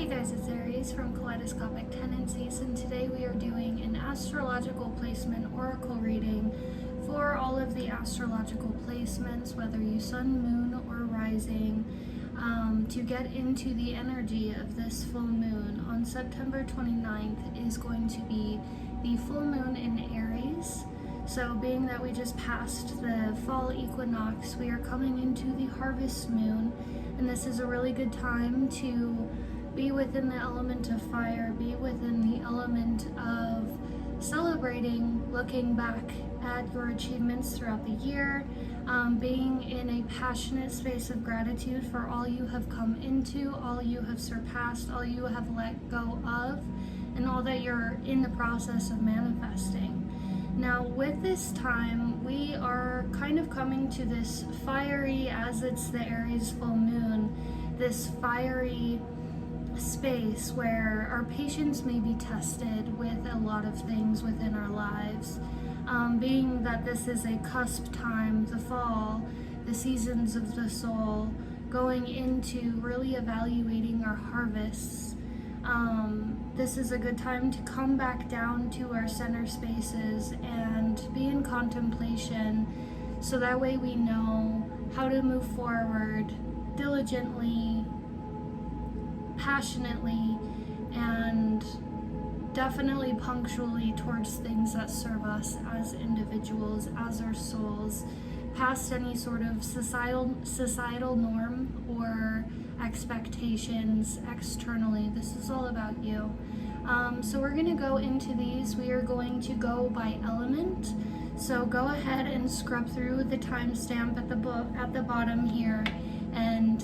Hey guys, it's Aries from Kaleidoscopic Tendencies, and today we are doing an astrological placement oracle reading for all of the astrological placements, whether you sun, moon, or rising, to get into the energy of this full moon. On September 29th is going to be the full moon in Aries. So being that we just passed the fall equinox, we are coming into the harvest moon, and this is a really good time to be within the element of fire, be within the element of celebrating, looking back at your achievements throughout the year, being in a passionate space of gratitude for all you have come into, all you have surpassed, all you have let go of, and all that you're in the process of manifesting. Now with this time, we are kind of coming to this fiery, as it's the Aries full moon, this fiery space where our patience may be tested with a lot of things within our lives. Being that this is a cusp time, the fall, the seasons of the soul, going into really evaluating our harvests. This is a good time to come back down to our center spaces and be in contemplation, so that way we know how to move forward diligently, passionately, and definitely punctually towards things that serve us as individuals, as our souls, past any sort of societal norm or expectations externally. This is all about you. So we're going to go into these. We are going to go by element. So go ahead and scrub through the timestamp at the bottom here and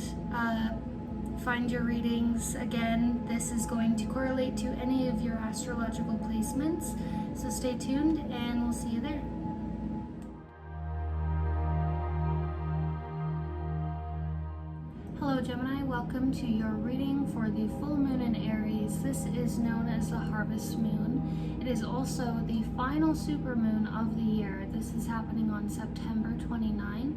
find your readings. Again, this is going to correlate to any of your astrological placements. So stay tuned and we'll see you there. Hello Gemini, welcome to your reading for the full moon in Aries. This is known as the harvest moon. It is also the final super moon of the year. This is happening on September 29th.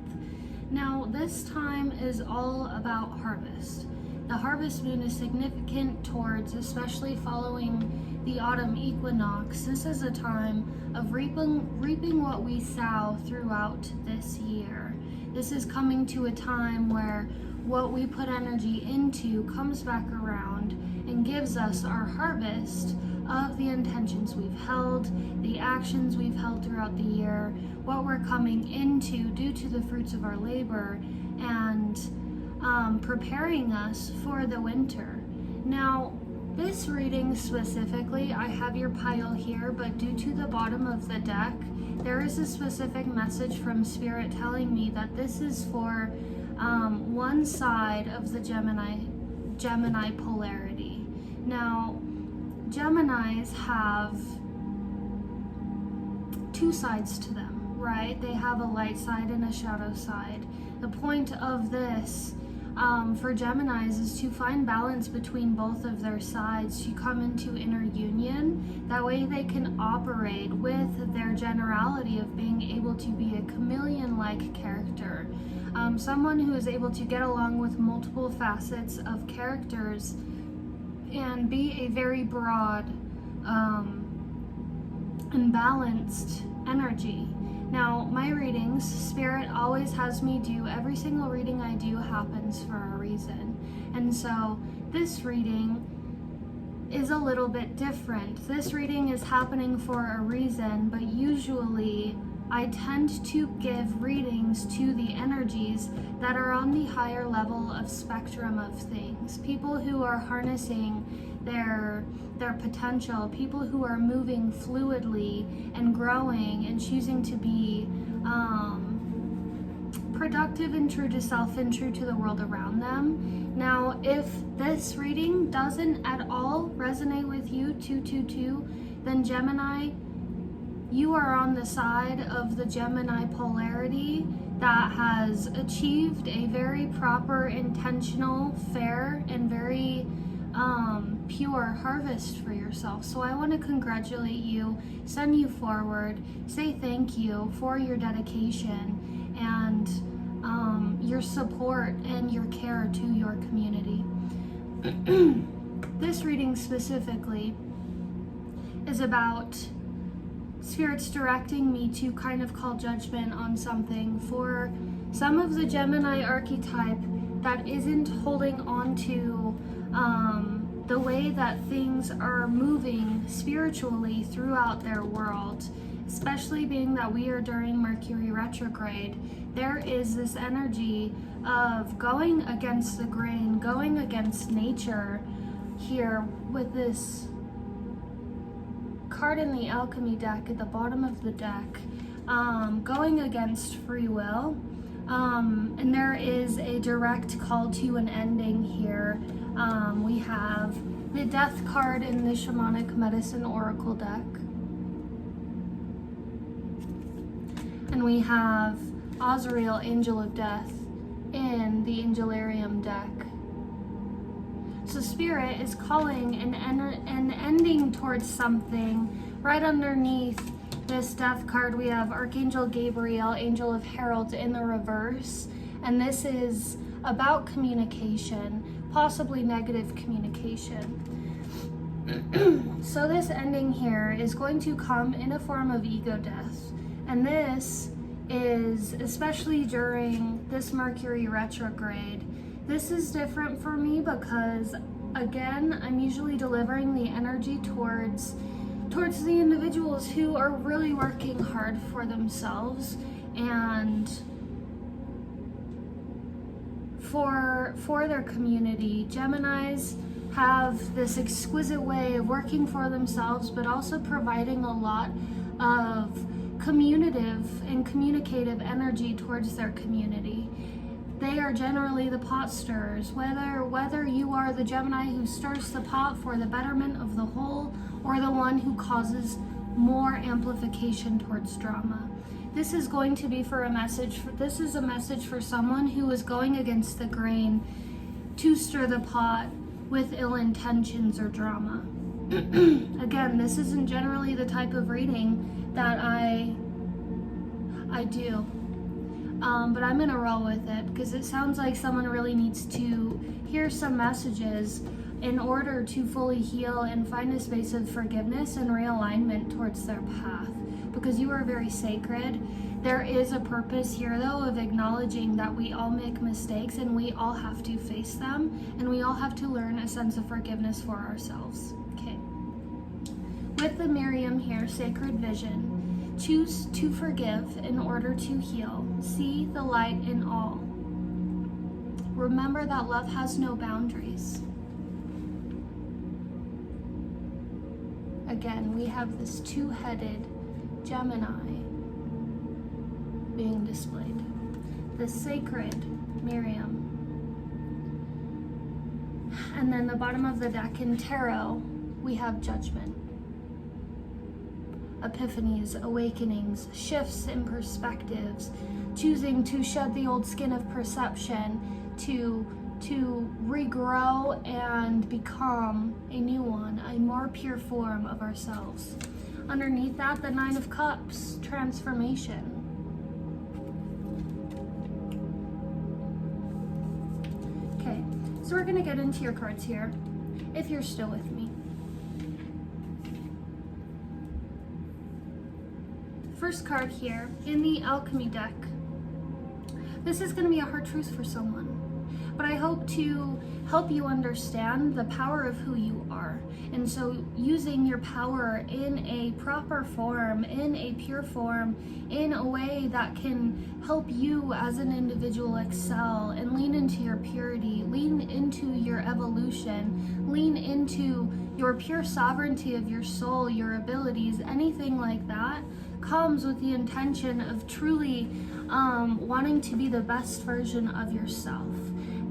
Now this time is all about harvest. The harvest moon is significant towards, especially following the autumn equinox, this is a time of reaping what we sow throughout this year. This is coming to a time where what we put energy into comes back around and gives us our harvest of the intentions we've held, the actions we've held throughout the year, what we're coming into due to the fruits of our labor, and preparing us for the winter. Now, this reading specifically, I have your pile here, but due to the bottom of the deck, there is a specific message from Spirit telling me that this is for one side of the Gemini polarity. Now, Geminis have two sides to them, right? They have a light side and a shadow side. The point of this for Geminis is to find balance between both of their sides, to come into inner union. That way they can operate with their generality of being able to be a chameleon-like character. Someone who is able to get along with multiple facets of characters and be a very broad and balanced energy. Now, my readings, Spirit always has me do, every single reading I do happens for a reason. And so this reading is a little bit different. This reading is happening for a reason, but usually I tend to give readings to the energies that are on the higher level of spectrum of things. People who are harnessing their potential, people who are moving fluidly and growing and choosing to be productive and true to self and true to the world around them. Now, if this reading doesn't at all resonate with you, 222, then Gemini, you are on the side of the Gemini polarity that has achieved a very proper, intentional, fair, and very pure harvest for yourself. So I want to congratulate you, send you forward, say thank you for your dedication and your support and your care to your community. this reading specifically is about spirits directing me to kind of call judgment on something for some of the Gemini archetype that isn't holding on to the way that things are moving spiritually throughout their world, especially being that we are during Mercury retrograde. There is this energy of going against the grain, going against nature here with this card in the alchemy deck at the bottom of the deck, going against free will. And there is a direct call to an ending here. We have the death card in the shamanic medicine oracle deck. And we have Azrael, angel of death, in the angelarium deck. So spirit is calling an ending towards something. Right underneath this death card, we have Archangel Gabriel, angel of herald, in the reverse. And this is about communication, possibly negative communication. So this ending here is going to come in a form of ego death. And this is, especially during this Mercury retrograde, this is different for me because, again, I'm usually delivering the energy towards the individuals who are really working hard for themselves and for their community. Geminis have this exquisite way of working for themselves, but also providing a lot of communicative and communicative energy towards their community. They are generally the pot stirrers, whether you are the Gemini who stirs the pot for the betterment of the whole, or the one who causes more amplification towards drama. This is going to be for a message. This is a message for someone who is going against the grain to stir the pot with ill intentions or drama. Again, this isn't generally the type of reading that I do. But I'm gonna roll with it because it sounds like someone really needs to hear some messages in order to fully heal and find a space of forgiveness and realignment towards their path, because you are very sacred. There is a purpose here though of acknowledging that we all make mistakes and we all have to face them, and we all have to learn a sense of forgiveness for ourselves. Okay. With the Miriam here, sacred vision, choose to forgive in order to heal. See the light in all. Remember that love has no boundaries. Again, we have this two-headed Gemini being displayed. The sacred Miriam. And then the bottom of the deck in tarot, we have judgment. Epiphanies, awakenings, shifts in perspectives, choosing to shed the old skin of perception, to regrow and become a new one, a more pure form of ourselves. Underneath that, the Nine of Cups, transformation. Okay, so we're gonna get into your cards here, if you're still with me. First card here in the alchemy deck. This is going to be a hard truth for someone, but I hope to help you understand the power of who you are. And so using your power in a proper form, in a pure form, in a way that can help you as an individual excel and lean into your purity, lean into your evolution, lean into your pure sovereignty of your soul, your abilities, anything like that, comes with the intention of truly wanting to be the best version of yourself.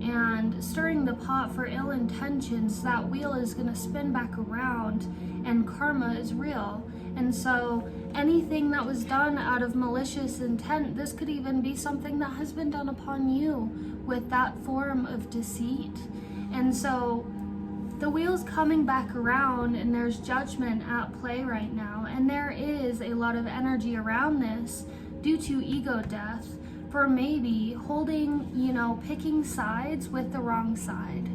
And stirring the pot for ill intentions, that wheel is going to spin back around, and karma is real. And so anything that was done out of malicious intent, this could even be something that has been done upon you with that form of deceit. And so the wheel's coming back around, and there's judgment at play right now. And there is a lot of energy around this due to ego death, for maybe holding, picking sides with the wrong side.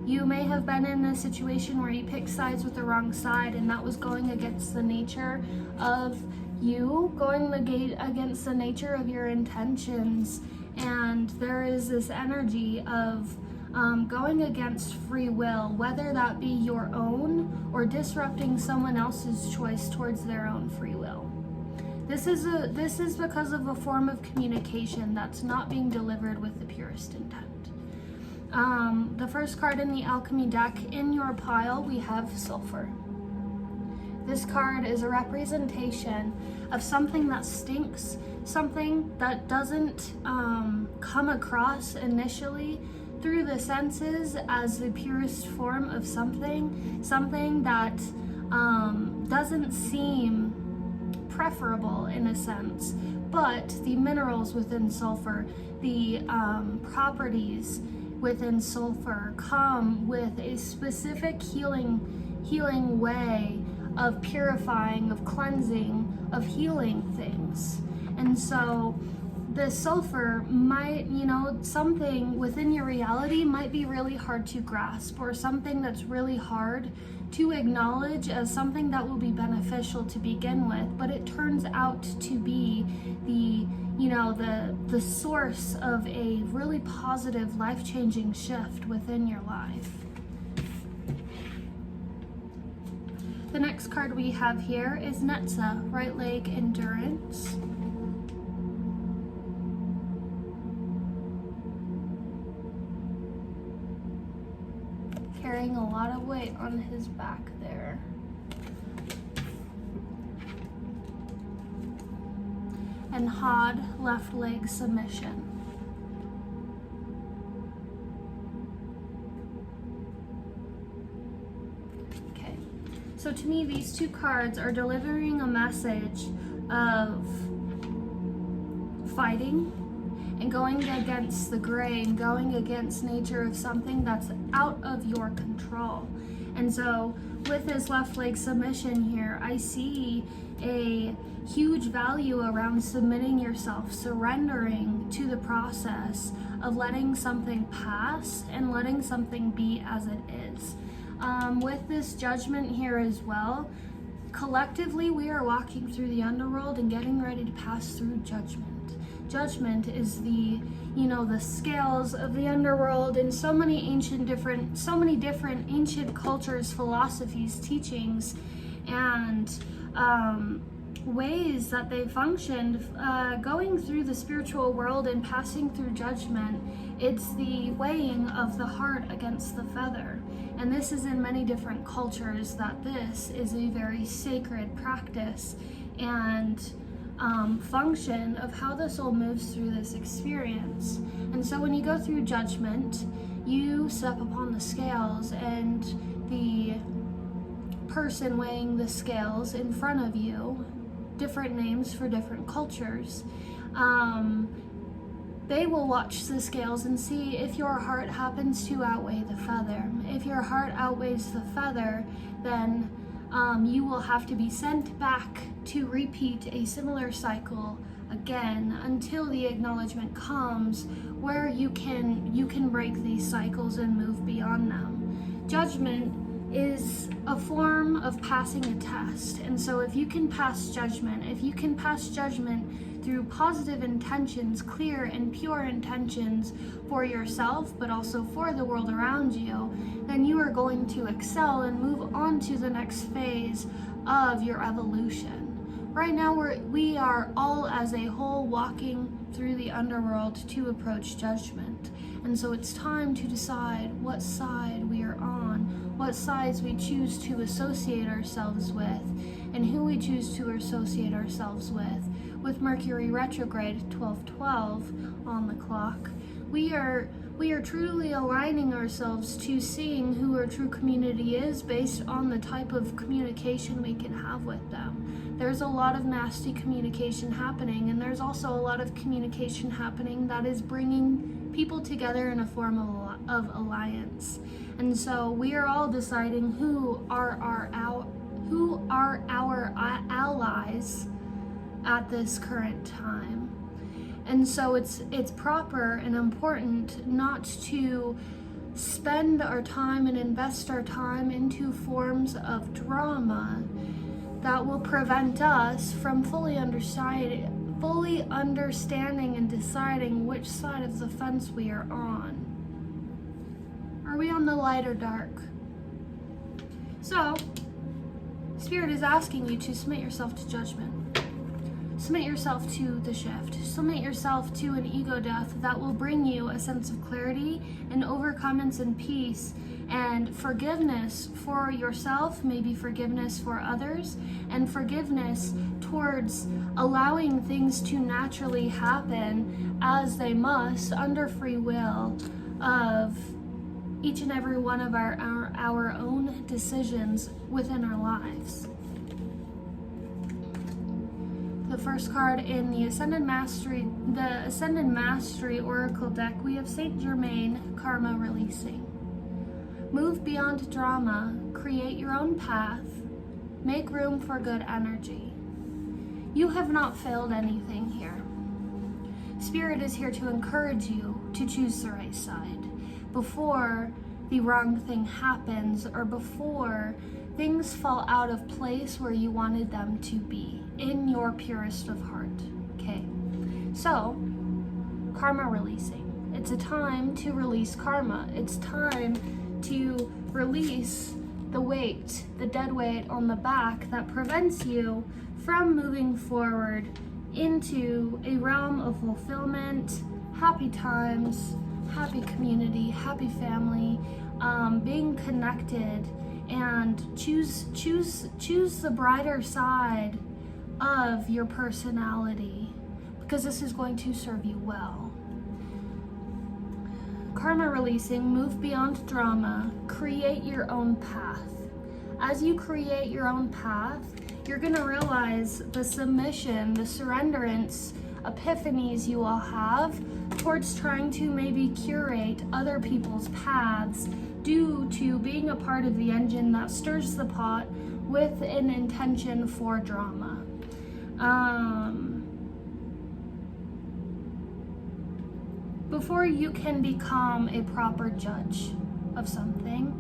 You may have been in a situation where you picked sides with the wrong side, and that was going against the nature of you, going against the nature of your intentions. And there is this energy of going against free will, whether that be your own or disrupting someone else's choice towards their own free will. This is because of a form of communication that's not being delivered with the purest intent. The first card in the alchemy deck in your pile, we have sulfur. This card is a representation of something that stinks, something that doesn't come across initially through the senses as the purest form of something that doesn't seem preferable in a sense, but the minerals within sulfur, the properties within sulfur come with a specific healing way of purifying, of cleansing, of healing things. And so the sulfur might, something within your reality might be really hard to grasp, or something that's really hard to acknowledge as something that will be beneficial to begin with, but it turns out to be the source of a really positive, life-changing shift within your life. The next card we have here is Netza, right leg endurance. Carrying a lot of weight on his back there. And Hod, left leg submission. Okay, so to me these two cards are delivering a message of fighting and going against the gray and going against nature of something that's out of your control. And so with this left leg submission here, I see a huge value around submitting yourself, surrendering to the process of letting something pass and letting something be as it is. With this judgment here as well, collectively we are walking through the underworld and getting ready to pass through judgment. Judgment is the scales of the underworld, and so many different ancient cultures, philosophies, teachings, and ways that they functioned, going through the spiritual world and passing through judgment. It's the weighing of the heart against the feather. And this is in many different cultures that this is a very sacred practice and function of how the soul moves through this experience. And so when you go through judgment, you step upon the scales, and the person weighing the scales in front of you, different names for different cultures, they will watch the scales and see if your heart happens to outweigh the feather. If your heart outweighs the feather, then you will have to be sent back to repeat a similar cycle again until the acknowledgement comes where you can break these cycles and move beyond them. Judgment is a form of passing a test. And so if you can pass judgment through positive intentions, clear and pure intentions for yourself, but also for the world around you, then you are going to excel and move on to the next phase of your evolution. Right now, we are all as a whole walking through the underworld to approach judgment. And so it's time to decide what side we are on, what sides we choose to associate ourselves with, and who we choose to associate ourselves with. With Mercury retrograde 1212 on the clock, we are truly aligning ourselves to seeing who our true community is based on the type of communication we can have with them. There's a lot of nasty communication happening, and there's also a lot of communication happening that is bringing people together in a form of alliance. And so we are all deciding who are our allies at this current time. And so it's proper and important not to spend our time and invest our time into forms of drama that will prevent us from fully understanding and deciding which side of the fence we are on. Are we on the light or dark? So, Spirit is asking you to submit yourself to judgment. Submit yourself to the shift. Submit yourself to an ego death that will bring you a sense of clarity and overcomings and peace and forgiveness for yourself, maybe forgiveness for others, and forgiveness towards allowing things to naturally happen as they must under free will of each and every one of our own decisions within our lives. The first card in the Ascended Mastery Oracle deck, we have Saint Germain, Karma Releasing. Move beyond drama, create your own path, make room for good energy. You have not failed anything here. Spirit is here to encourage you to choose the right side before the wrong thing happens or before things fall out of place where you wanted them to be in your purest of heart. Okay, so karma releasing. It's a time to release karma. It's time to release the weight, the dead weight on the back that prevents you from moving forward into a realm of fulfillment, happy times, happy community, happy family, being connected, and choose the brighter side of your personality, because this is going to serve you well. Karma releasing, move beyond drama, create your own path. As you create your own path, you're going to realize the submission, the surrenderance, epiphanies you all have towards trying to maybe curate other people's paths due to being a part of the engine that stirs the pot with an intention for drama. Before you can become a proper judge of something,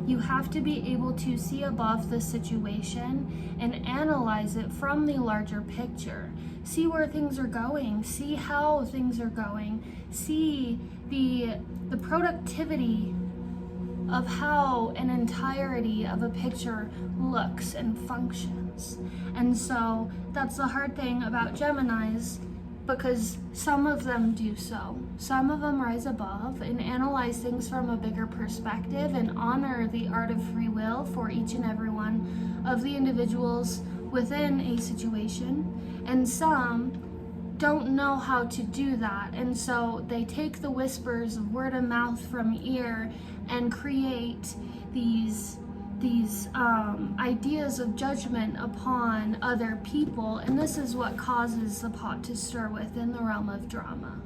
you have to be able to see above the situation and analyze it from the larger picture. See where things are going, see how things are going, see the productivity of how an entirety of a picture looks and functions. And so that's the hard thing about Geminis, because some of them do so. Some of them rise above and analyze things from a bigger perspective and honor the art of free will for each and every one of the individuals within a situation. And some don't know how to do that. And so they take the whispers of word of mouth from ear and create these ideas of judgment upon other people, and this is what causes the pot to stir within the realm of drama.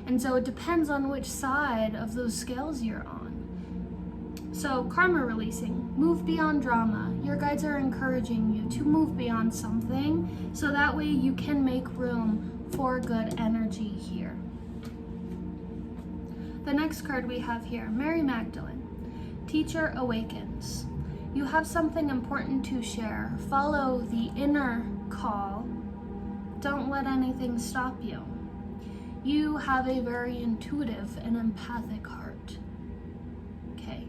And so it depends on which side of those scales you're on. So karma releasing, move beyond drama. Your guides are encouraging you to move beyond something so that way you can make room for good energy here. The next card we have here, Mary Magdalene, Teacher Awakens. You have something important to share. Follow the inner call. Don't let anything stop you. You have a very intuitive and empathic heart. Okay.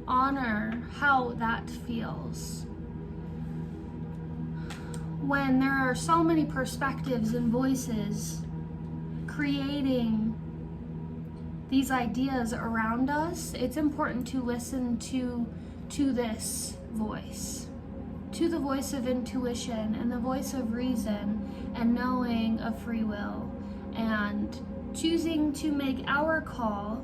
Honor how that feels. When there are so many perspectives and voices creating these ideas around us, it's important to listen to this voice, to the voice of intuition and the voice of reason and knowing of free will, and choosing to make our call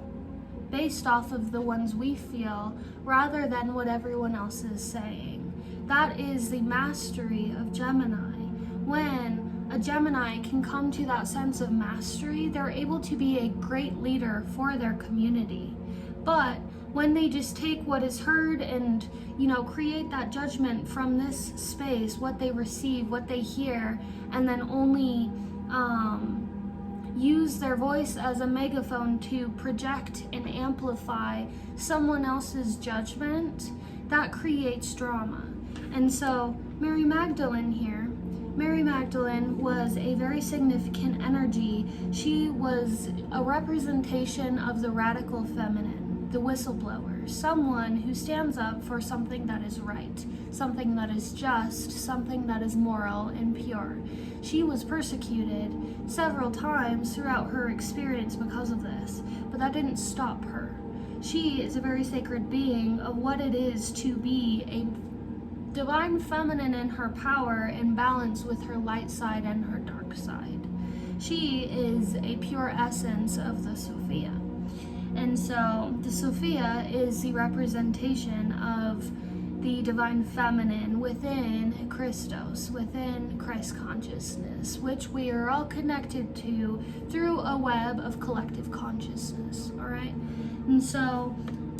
based off of the ones we feel rather than what everyone else is saying. That is the mastery of Gemini. When a Gemini can come to that sense of mastery, they're able to be a great leader for their community. But when they just take what is heard and, create that judgment from this space, what they receive, what they hear, and then only use their voice as a megaphone to project and amplify someone else's judgment, that creates drama. And so Mary Magdalene here, Mary Magdalene was a very significant energy. She was a representation of the radical feminine, the whistleblower, someone who stands up for something that is right, something that is just, something that is moral and pure. She was persecuted several times throughout her experience because of this, but that didn't stop her. She is a very sacred being of what it is to be a divine feminine in her power in balance with her light side and her dark side. She is a pure essence of the Sophia. And so the Sophia is the representation of the divine feminine within Christos, within Christ consciousness, which we are all connected to through a web of collective consciousness, all right? And so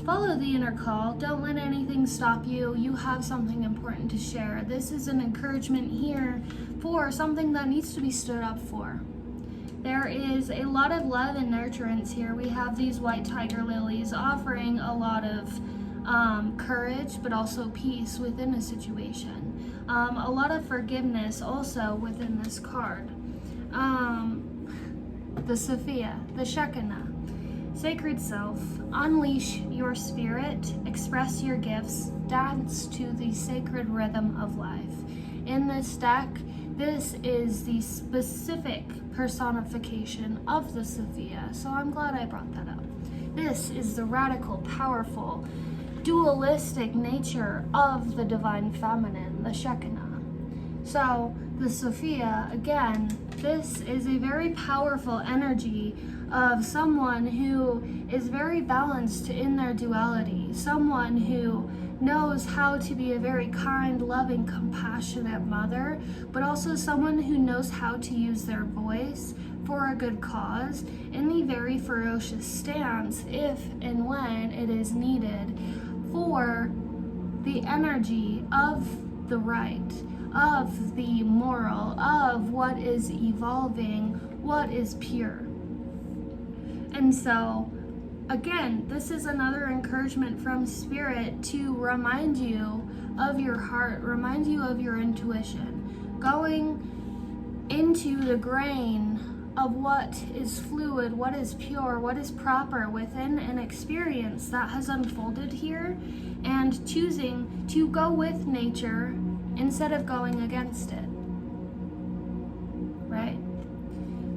follow the inner call. Don't let anything stop you. You have something important to share. This is an encouragement here for something that needs to be stood up for. There is a lot of love and nurturance here. We have these white tiger lilies offering a lot of courage, but also peace within a situation. A lot of forgiveness also within this card. The Sophia, the Shekinah. Sacred self, unleash your spirit, express your gifts, dance to the sacred rhythm of life. In this deck, this is the specific personification of the Sophia, so I'm glad I brought that up. This is the radical, powerful, dualistic nature of the divine feminine, the Shekinah. So the Sophia, again, this is a very powerful energy of someone who is very balanced in their duality, someone who knows how to be a very kind, loving, compassionate mother, but also someone who knows how to use their voice for a good cause in the very ferocious stance if and when it is needed for the energy of the right, of the moral, of what is evolving, what is pure. And so, again, this is another encouragement from Spirit to remind you of your heart, remind you of your intuition, going into the grain of what is fluid, what is pure, what is proper within an experience that has unfolded here, and choosing to go with nature instead of going against it, right?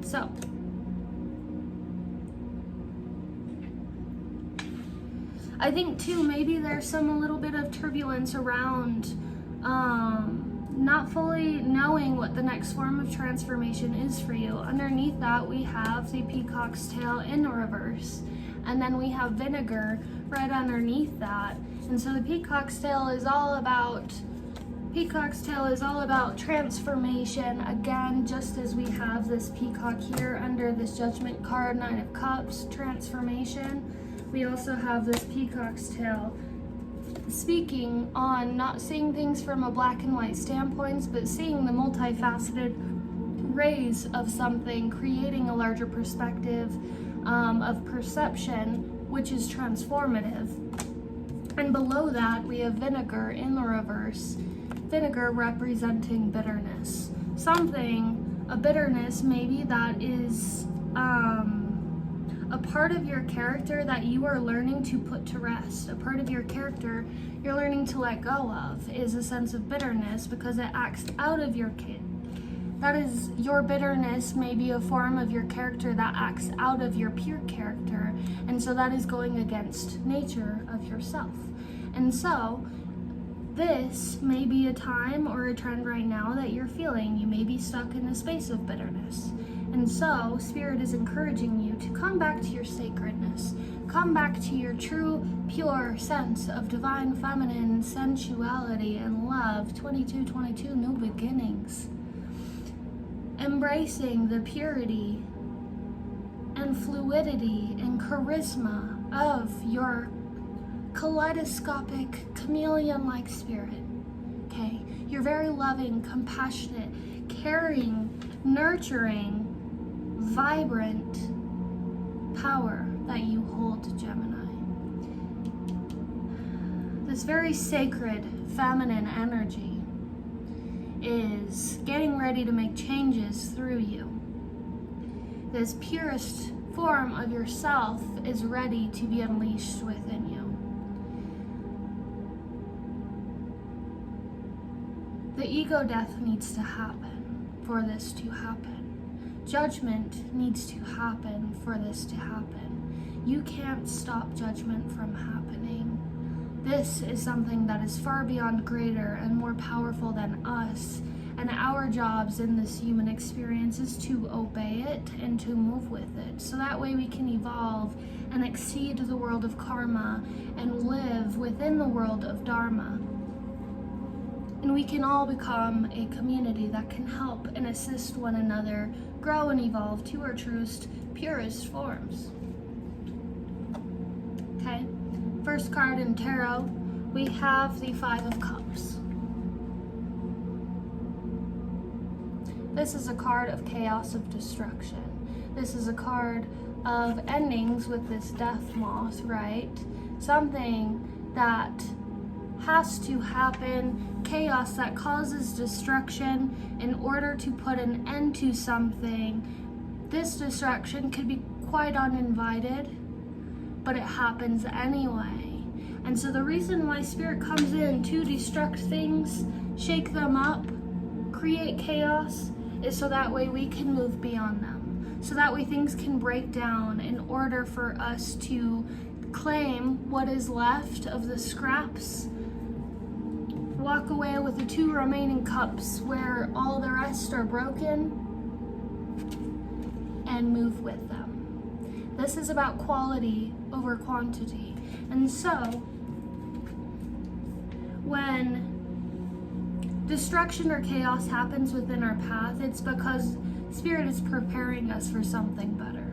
So, I think too, maybe there's a little bit of turbulence around not fully knowing what the next form of transformation is for you. Underneath that, we have the peacock's tail in reverse, and then we have vinegar right underneath that. And so the peacock's tail is all about transformation. Again, just as we have this peacock here under this judgment card, 9 of Cups, transformation. We also have this peacock's tail speaking on not seeing things from a black and white standpoint, but seeing the multifaceted rays of something, creating a larger perspective of perception, which is transformative. And below that, we have vinegar in the reverse, vinegar representing bitterness. A bitterness maybe that is a part of your character that you are learning to put to rest. A part of your character you're learning to let go of is a sense of bitterness because it acts out of your kid. That is, your bitterness may be a form of your character that acts out of your pure character, and so that is going against nature of yourself. And so this may be a time or a trend right now that you're feeling. You may be stuck in a space of bitterness. And so, Spirit is encouraging you to come back to your sacredness. Come back to your true, pure sense of divine feminine sensuality and love. 2222, new beginnings. Embracing the purity and fluidity and charisma of your kaleidoscopic, chameleon-like spirit. Okay? You're very loving, compassionate, caring, nurturing, vibrant power that you hold, Gemini. This very sacred feminine energy is getting ready to make changes through you. This purest form of yourself is ready to be unleashed within you. The ego death needs to happen for this to happen. Judgment needs to happen for this to happen. You can't stop judgment from happening. This is something that is far beyond greater and more powerful than us, and our jobs in this human experience is to obey it and to move with it, so that way we can evolve and exceed the world of karma and live within the world of dharma. And we can all become a community that can help and assist one another grow and evolve to our truest, purest forms. Okay, first card in tarot, we have the Five of Cups. This is a card of chaos, of destruction. This is a card of endings with this death moth, right? Something that has to happen, chaos that causes destruction in order to put an end to something. This destruction could be quite uninvited, but it happens anyway. And so the reason why Spirit comes in to destruct things, shake them up, create chaos, is so that way we can move beyond them. So that way things can break down in order for us to claim what is left of the scraps, walk away with the 2 remaining cups where all the rest are broken, and move with them. This is about quality over quantity. And so, when destruction or chaos happens within our path, it's because Spirit is preparing us for something better.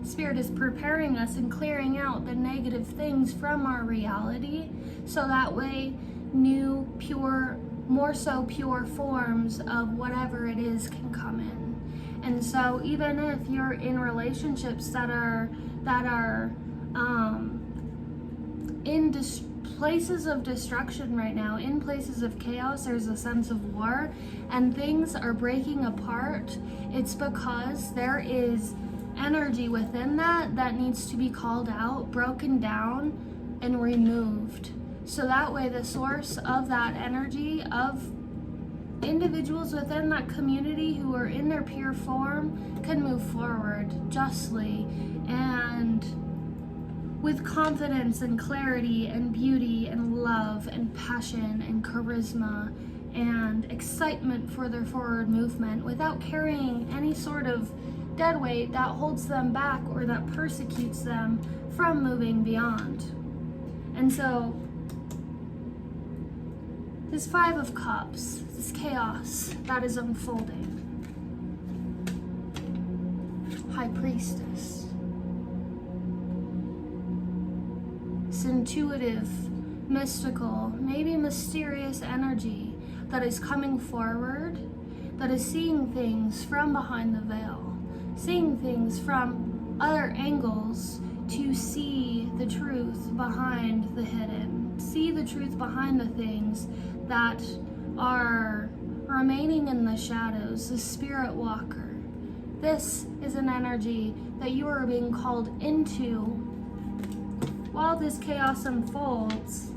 Spirit is preparing us and clearing out the negative things from our reality, so that way new, pure, more so pure forms of whatever it is can come in. And so even if you're in relationships that are in places of destruction right now, in places of chaos, there's a sense of war, and things are breaking apart, it's because there is energy within that needs to be called out, broken down, and removed. So that way the source of that energy, of individuals within that community who are in their pure form, can move forward justly and with confidence and clarity and beauty and love and passion and charisma and excitement for their forward movement, without carrying any sort of dead weight that holds them back or that persecutes them from moving beyond. And so this Five of Cups, this chaos that is unfolding. High Priestess. This intuitive, mystical, maybe mysterious energy that is coming forward, that is seeing things from behind the veil, seeing things from other angles to see the truth behind the hidden, see the truth behind the things that are remaining in the shadows, the Spirit Walker. This is an energy that you are being called into while this chaos unfolds,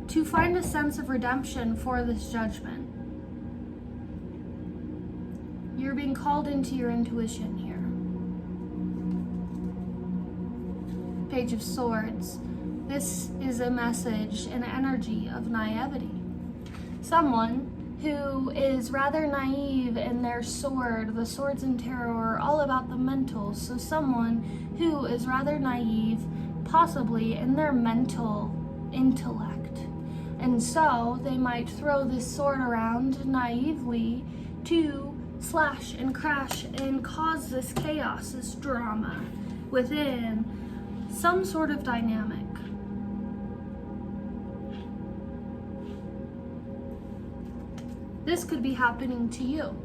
to find a sense of redemption for this judgment. You're being called into your intuition here. Page of Swords. This is a message, an energy of naivety. Someone who is rather naive in their sword. The swords in tarot are all about the mental. So someone who is rather naive, possibly in their mental intellect. And so they might throw this sword around naively to slash and crash and cause this chaos, this drama within some sort of dynamic. This could be happening to you.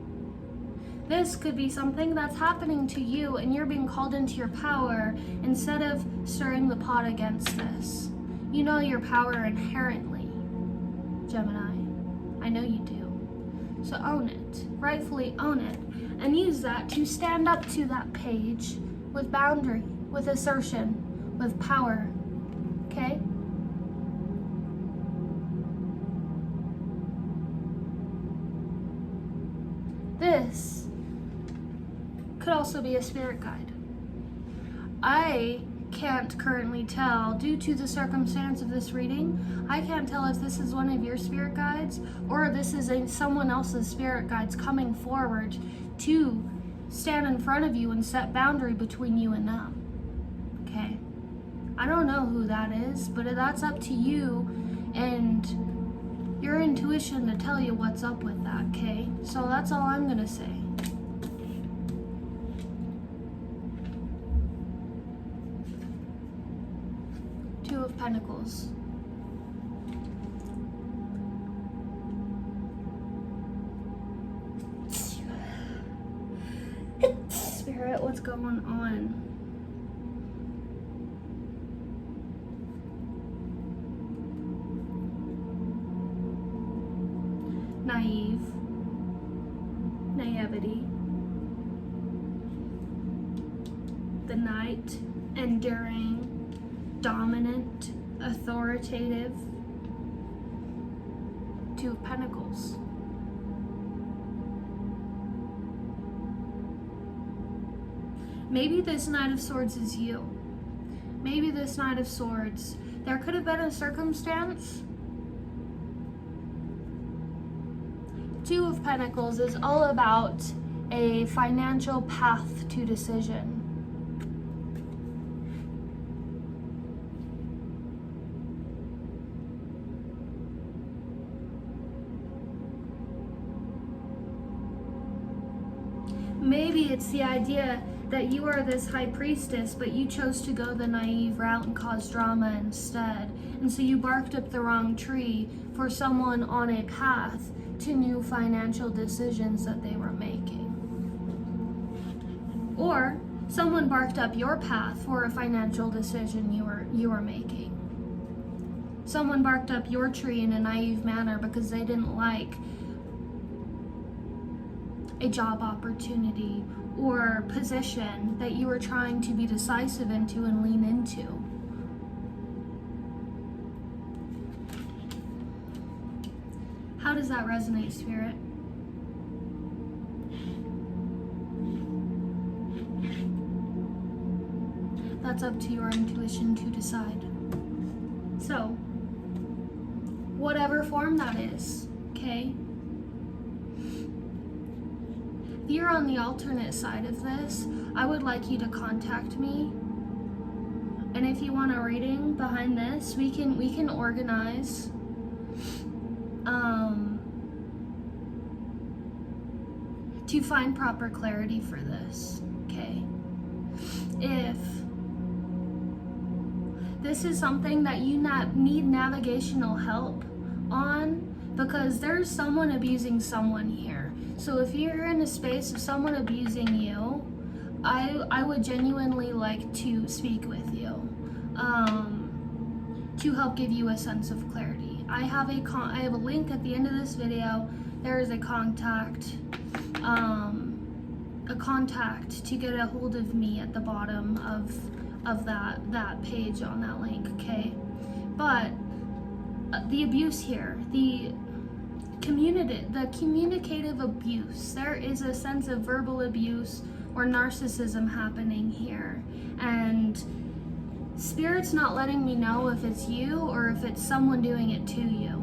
This could be something that's happening to you and you're being called into your power instead of stirring the pot against this. You know your power inherently, Gemini. I know you do. So own it, rightfully own it, and use that to stand up to that page with boundary, with assertion, with power, okay? This could also be a spirit guide. I can't currently tell, due to the circumstance of this reading, I can't tell if this is one of your spirit guides or this is someone else's spirit guides coming forward to stand in front of you and set boundary between you and them. Okay? I don't know who that is, but that's up to you and your intuition to tell you what's up with that, okay? So that's all I'm gonna say. Two of Pentacles. Spirit, what's going on? Naivety, the Knight, enduring, dominant, authoritative, Two of Pentacles. Maybe this Knight of Swords is you. Maybe this Knight of Swords, there could have been a circumstance. Two of Pentacles is all about a financial path to decision. Maybe it's the idea that you are this high priestess, but you chose to go the naive route and cause drama instead. And so you barked up the wrong tree for someone on a path to new financial decisions that they were making. Or someone barked up your path for a financial decision you were making. Someone barked up your tree in a naive manner because they didn't like a job opportunity or position that you were trying to be decisive into and lean into. How does that resonate, Spirit? That's up to your intuition to decide. So, whatever form that is, okay? If you're on the alternate side of this, I would like you to contact me. And if you want a reading behind this, we can organize to find proper clarity for this, okay? If this is something that you need navigational help on, because there's someone abusing someone here. So if you're in a space of someone abusing you, I would genuinely like to speak with you to help give you a sense of clarity. I have a link at the end of this video. There is a contact to get a hold of me at the bottom of that page on that link, okay? But the abuse here, the communicative abuse, there is a sense of verbal abuse or narcissism happening here, and Spirit's not letting me know if it's you or if it's someone doing it to you.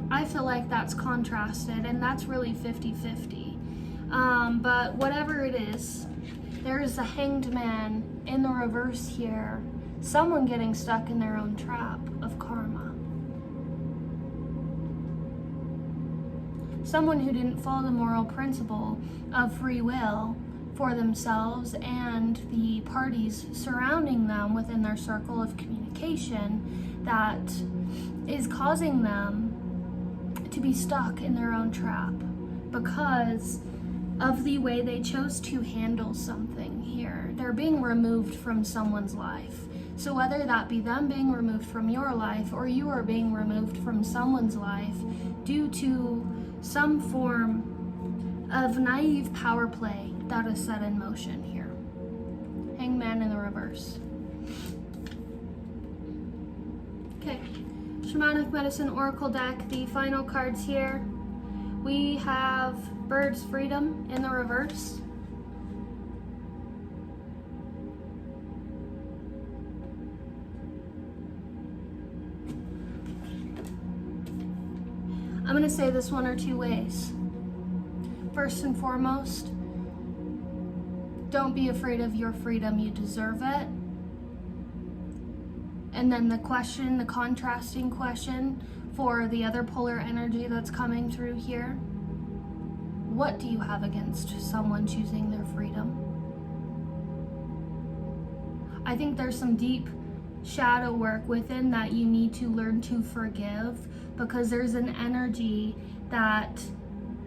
I feel like that's contrasted, and that's really 50-50. But whatever it is, there is a Hanged Man in the reverse here. Someone getting stuck in their own trap of karma. Someone who didn't follow the moral principle of free will for themselves and the parties surrounding them within their circle of communication, that is causing them to be stuck in their own trap, because of the way they chose to handle something here. They're being removed from someone's life. So whether that be them being removed from your life or you are being removed from someone's life due to some form of naive power play that is set in motion here. Hangman in the reverse. Okay, Shamanic Medicine Oracle deck, the final cards here. We have Bird's Freedom in the reverse. I'm going to say this one or two ways. First and foremost, don't be afraid of your freedom, you deserve it. And then the question, the contrasting question for the other polar energy that's coming through here. What do you have against someone choosing their freedom? I think there's some deep shadow work within that you need to learn to forgive, because there's an energy that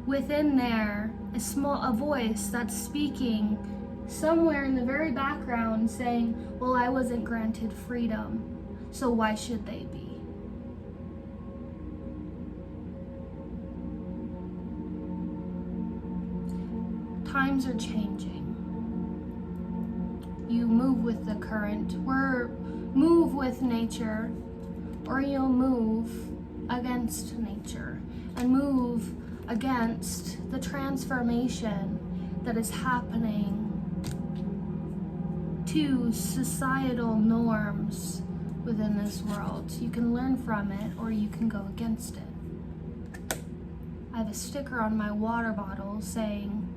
within there, a voice that's speaking somewhere in the very background saying, well, I wasn't granted freedom, so why should they be? Times are changing. You move with the current, move with nature, or you'll move against nature and move against the transformation that is happening to societal norms within this world. You can learn from it or you can go against it. I have a sticker on my water bottle saying,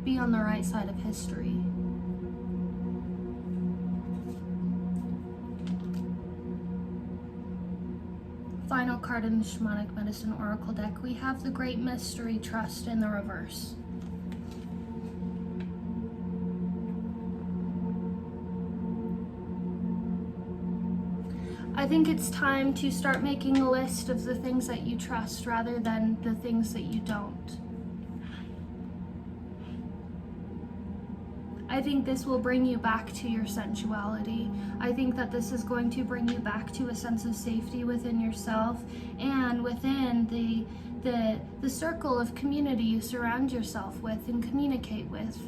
be on the right side of history. Final card in the Shamanic Medicine Oracle deck, we have the Great Mystery Trust in the reverse. I think it's time to start making a list of the things that you trust rather than the things that you don't. I think this will bring you back to your sensuality. I think that this is going to bring you back to a sense of safety within yourself and within the circle of community you surround yourself with and communicate with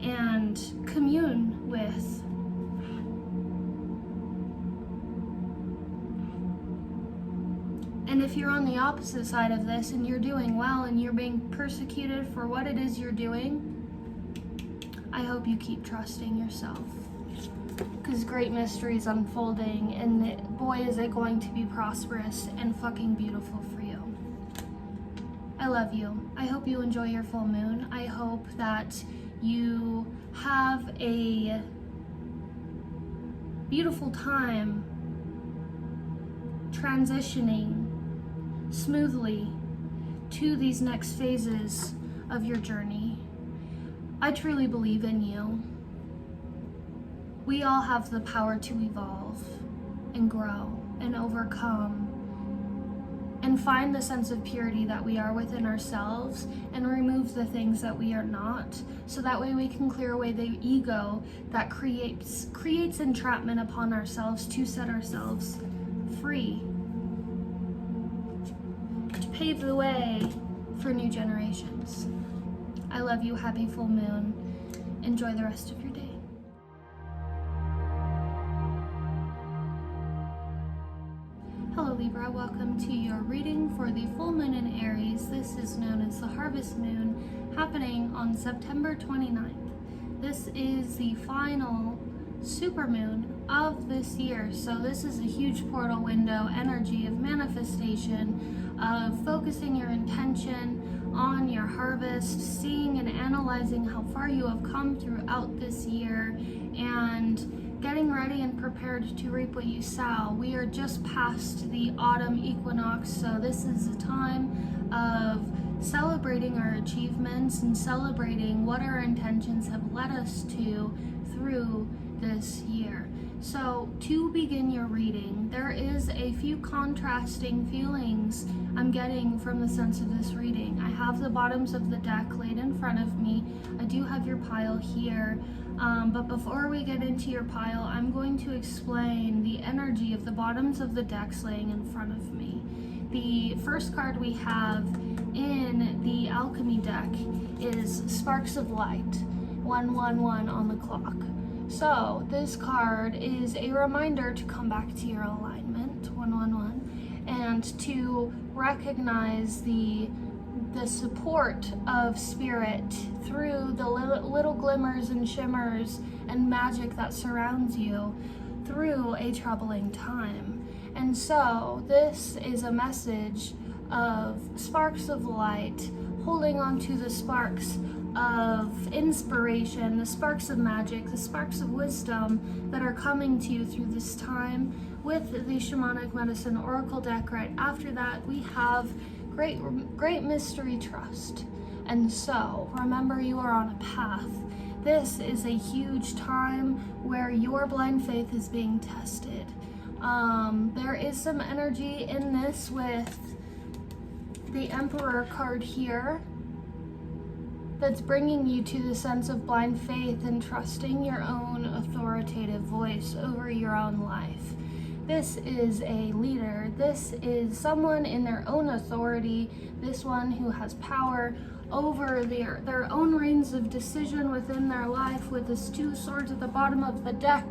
and commune with. And if you're on the opposite side of this and you're doing well and you're being persecuted for what it is you're doing, I hope you keep trusting yourself, because great mystery is unfolding, and boy is it going to be prosperous and fucking beautiful for you. I love you. I hope you enjoy your full moon. I hope that you have a beautiful time transitioning smoothly to these next phases of your journey. I truly believe in you. We all have the power to evolve and grow and overcome and find the sense of purity that we are within ourselves and remove the things that we are not, so that way we can clear away the ego that creates entrapment upon ourselves to set ourselves free, to pave the way for new generations. I love you. Happy full moon. Enjoy the rest of your day. Hello Libra, welcome to your reading for the full moon in Aries. This is known as the harvest moon, happening on September 29th. This is the final super moon of this year, so this is a huge portal window energy of manifestation, of focusing your intention on your harvest, seeing and analyzing how far you have come throughout this year, and getting ready and prepared to reap what you sow. We are just past the autumn equinox, so this is a time of celebrating our achievements and celebrating what our intentions have led us to through this year. So to begin your reading, there is is a few contrasting feelings I'm getting from the sense of this reading. I have the bottoms of the deck laid in front of me. I do have your pile here, but before we get into your pile, I'm going to explain the energy of the bottoms of the decks laying in front of me. The first card we have in the alchemy deck is Sparks of Light, 111 on the clock. So this card is a reminder to come back to your alignment, 111, and to recognize the support of spirit through the little glimmers and shimmers and magic that surrounds you through a troubling time. And so this is a message of sparks of light, holding on to the sparks of inspiration, the sparks of magic, the sparks of wisdom that are coming to you through this time. With the Shamanic Medicine Oracle deck right after that, we have great mystery trust. And so remember, you are on a path. This is a huge time where your blind faith is being tested. There is some energy in this with the Emperor card here that's bringing you to the sense of blind faith and trusting your own authoritative voice over your own life. This is a leader. This is someone in their own authority, this one who has power over their own reins of decision within their life, with this 2 swords at the bottom of the deck.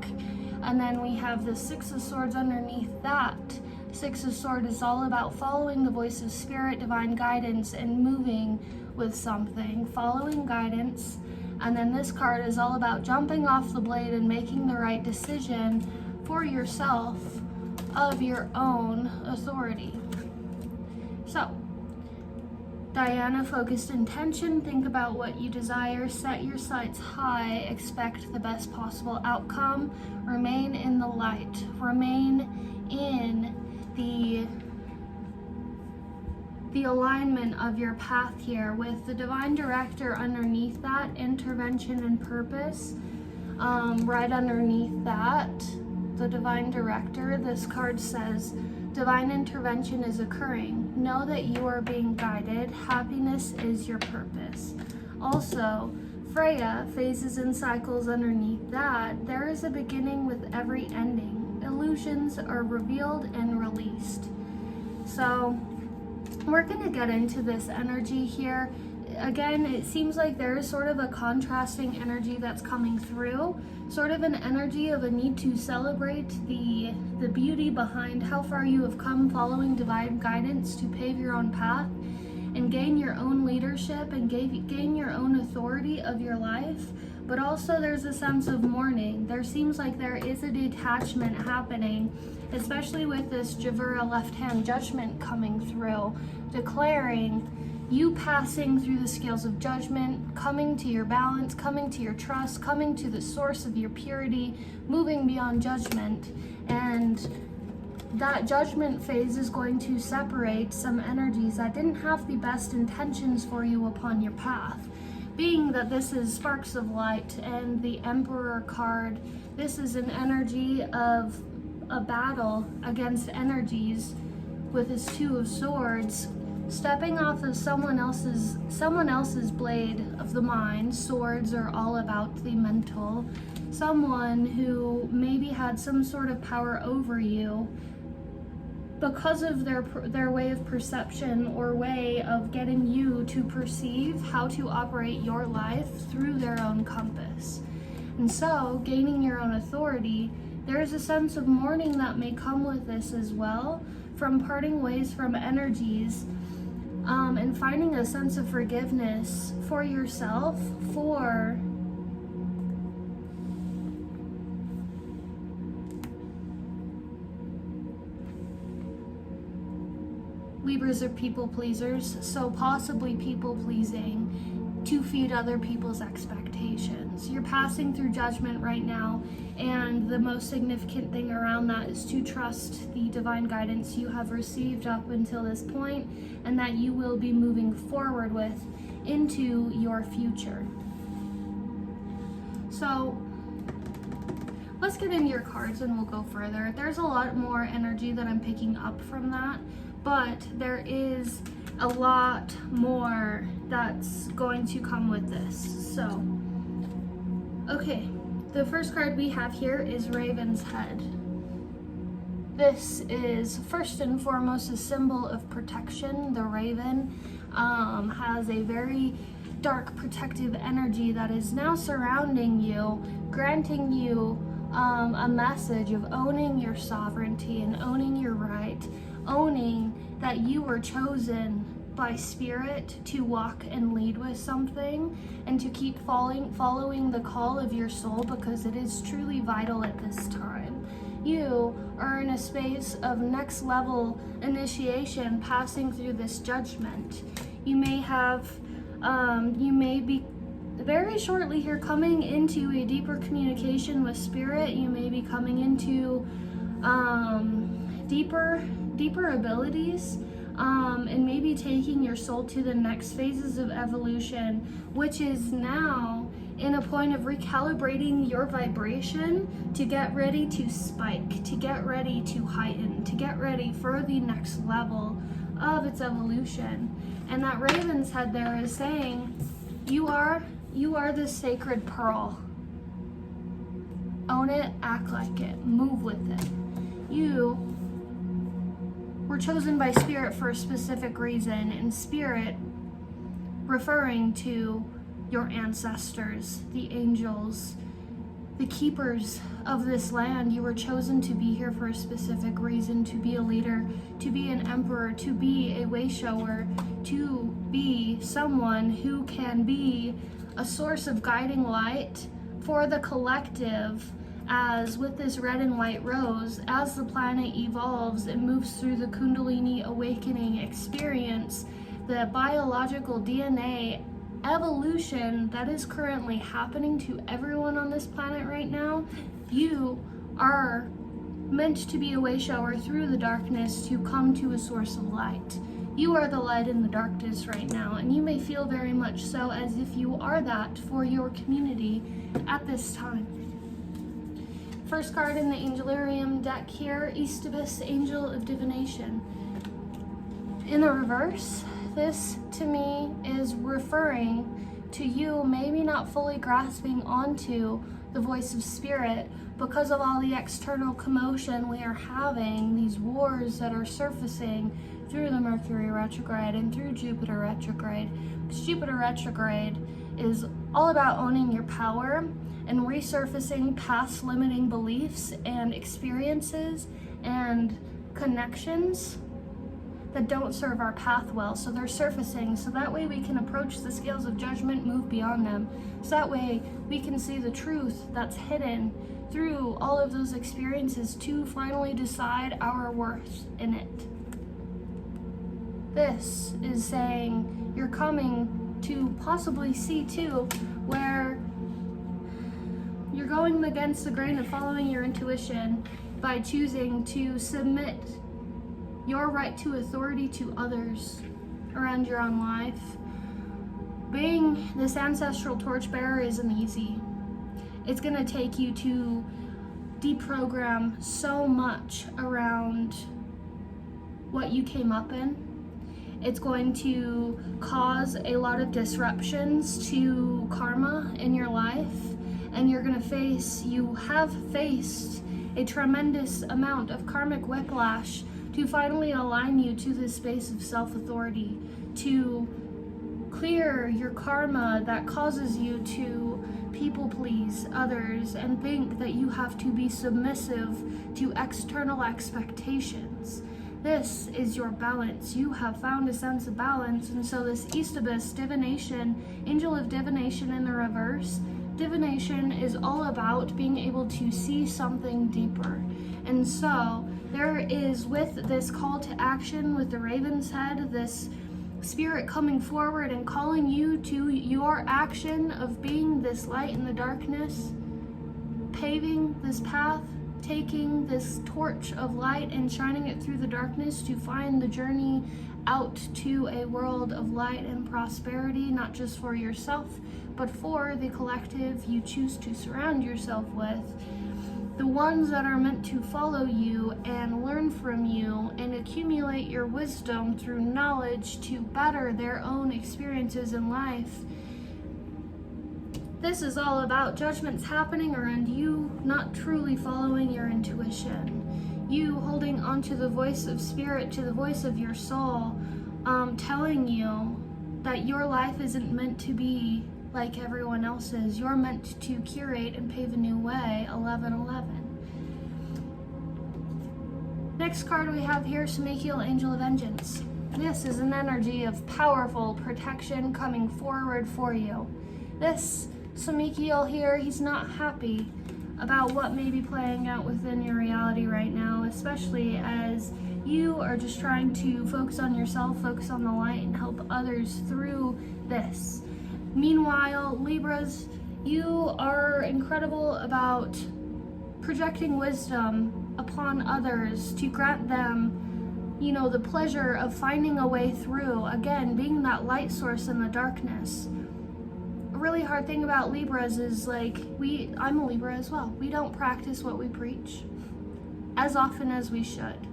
And then we have the 6 of Swords underneath that. 6 of Swords is all about following the voice of spirit, divine guidance, and moving with something, following guidance. And then this card is all about jumping off the blade and making the right decision for yourself of your own authority. So, Diana, focused intention, think about what you desire, set your sights high, expect the best possible outcome, remain in the light, remain in the alignment of your path here, with the divine director underneath that, intervention and purpose. Right underneath that, the divine director, this card says, divine intervention is occurring. Know that you are being guided. Happiness is your purpose. Also, Freya, phases and cycles underneath that. There is a beginning with every ending. Illusions are revealed and released. So we're going to get into this energy here. Again, it seems like there is sort of a contrasting energy that's coming through, sort of an energy of a need to celebrate the beauty behind how far you have come following divine guidance to pave your own path and gain your own leadership and gain your own authority of your life. But also there's a sense of mourning. There seems like there is a detachment happening, especially with this Javura left-hand judgment coming through, declaring you passing through the scales of judgment, coming to your balance, coming to your trust, coming to the source of your purity, moving beyond judgment. And that judgment phase is going to separate some energies that didn't have the best intentions for you upon your path. Being that this is Sparks of Light and the Emperor card, this is an energy of a battle against energies with his 2 of Swords, stepping off of someone else's blade of the mind. Swords are all about the mental. Someone who maybe had some sort of power over you because of their way of perception or way of getting you to perceive how to operate your life through their own compass. And so, gaining your own authority, there is a sense of mourning that may come with this as well, from parting ways from energies, and finding a sense of forgiveness for yourself, for Libras are people pleasers, so possibly people pleasing to feed other people's expectations. You're passing through judgment right now, and the most significant thing around that is to trust the divine guidance you have received up until this point, and that you will be moving forward with into your future. So let's get into your cards and we'll go further. There's a lot more energy that I'm picking up from that, but there is a lot more that's going to come with this. So, okay, the first card we have here is Raven's Head. This is first and foremost a symbol of protection. The raven has a very dark protective energy that is now surrounding you, granting you a message of owning your sovereignty and owning your right, owning that you were chosen by spirit to walk and lead with something and to keep following the call of your soul, because it is truly vital at this time. You are in a space of next level initiation, passing through this judgment. You may be very shortly here coming into a deeper communication with spirit. You may be coming into deeper abilities, and maybe taking your soul to the next phases of evolution, which is now in a point of recalibrating your vibration to get ready to spike, to get ready to heighten, to get ready for the next level of its evolution. And that Raven's Head there is saying, you are the sacred pearl. Own it, act like it, move with it. You were chosen by spirit for a specific reason, and spirit referring to your ancestors, the angels, the keepers of this land. You were chosen to be here for a specific reason, to be a leader, to be an emperor, to be a way shower, to be someone who can be a source of guiding light for the collective. As with this red and white rose, as the planet evolves and moves through the Kundalini awakening experience, the biological DNA evolution that is currently happening to everyone on this planet right now, you are meant to be a way shower through the darkness to come to a source of light. You are the light in the darkness right now, and you may feel very much so as if you are that for your community at this time. First card in the Angelarium deck here, Eastabus, Angel of Divination. In the reverse, this to me is referring to you maybe not fully grasping onto the voice of spirit because of all the external commotion we are having, these wars that are surfacing through the Mercury retrograde and through Jupiter retrograde. Because Jupiter retrograde is all about owning your power and resurfacing past limiting beliefs and experiences and connections that don't serve our path well. So they're surfacing, so that way we can approach the scales of judgment, move beyond them. So that way we can see the truth that's hidden through all of those experiences to finally decide our worth in it. This is saying you're coming to possibly see too where you're going against the grain of following your intuition by choosing to submit your right to authority to others around your own life. Being this ancestral torchbearer isn't easy. It's gonna take you to deprogram so much around what you came up in. It's going to cause a lot of disruptions to karma in your life. And you have faced a tremendous amount of karmic whiplash to finally align you to this space of self-authority, to clear your karma that causes you to people please others and think that you have to be submissive to external expectations. This is your balance. You have found a sense of balance, and so this Eastabus, divination, angel of divination in the reverse, divination is all about being able to see something deeper. And so there is, with this call to action with the Raven's Head, this spirit coming forward and calling you to your action of being this light in the darkness, paving this path, taking this torch of light and shining it through the darkness to find the journey out to a world of light and prosperity, not just for yourself, but for the collective you choose to surround yourself with. the ones that are meant to follow you and learn from you and accumulate your wisdom through knowledge to better their own experiences in life. This is all about judgments happening around you not truly following your intuition. You holding on to the voice of spirit, to the voice of your soul, telling you that your life isn't meant to be like everyone else's. You're meant to curate and pave a new way. 1111. Next card we have here, Samikiel, Angel of Vengeance. This is an energy of powerful protection coming forward for you. This Samikiel here, he's not happy about what may be playing out within your reality right now, especially as you are just trying to focus on yourself, focus on the light, and help others through this. Meanwhile, Libras, you are incredible about projecting wisdom upon others to grant them, you know, the pleasure of finding a way through. Again, being that light source in the darkness. A really hard thing about Libras is, like, I'm a Libra as well. We don't practice what we preach as often as we should.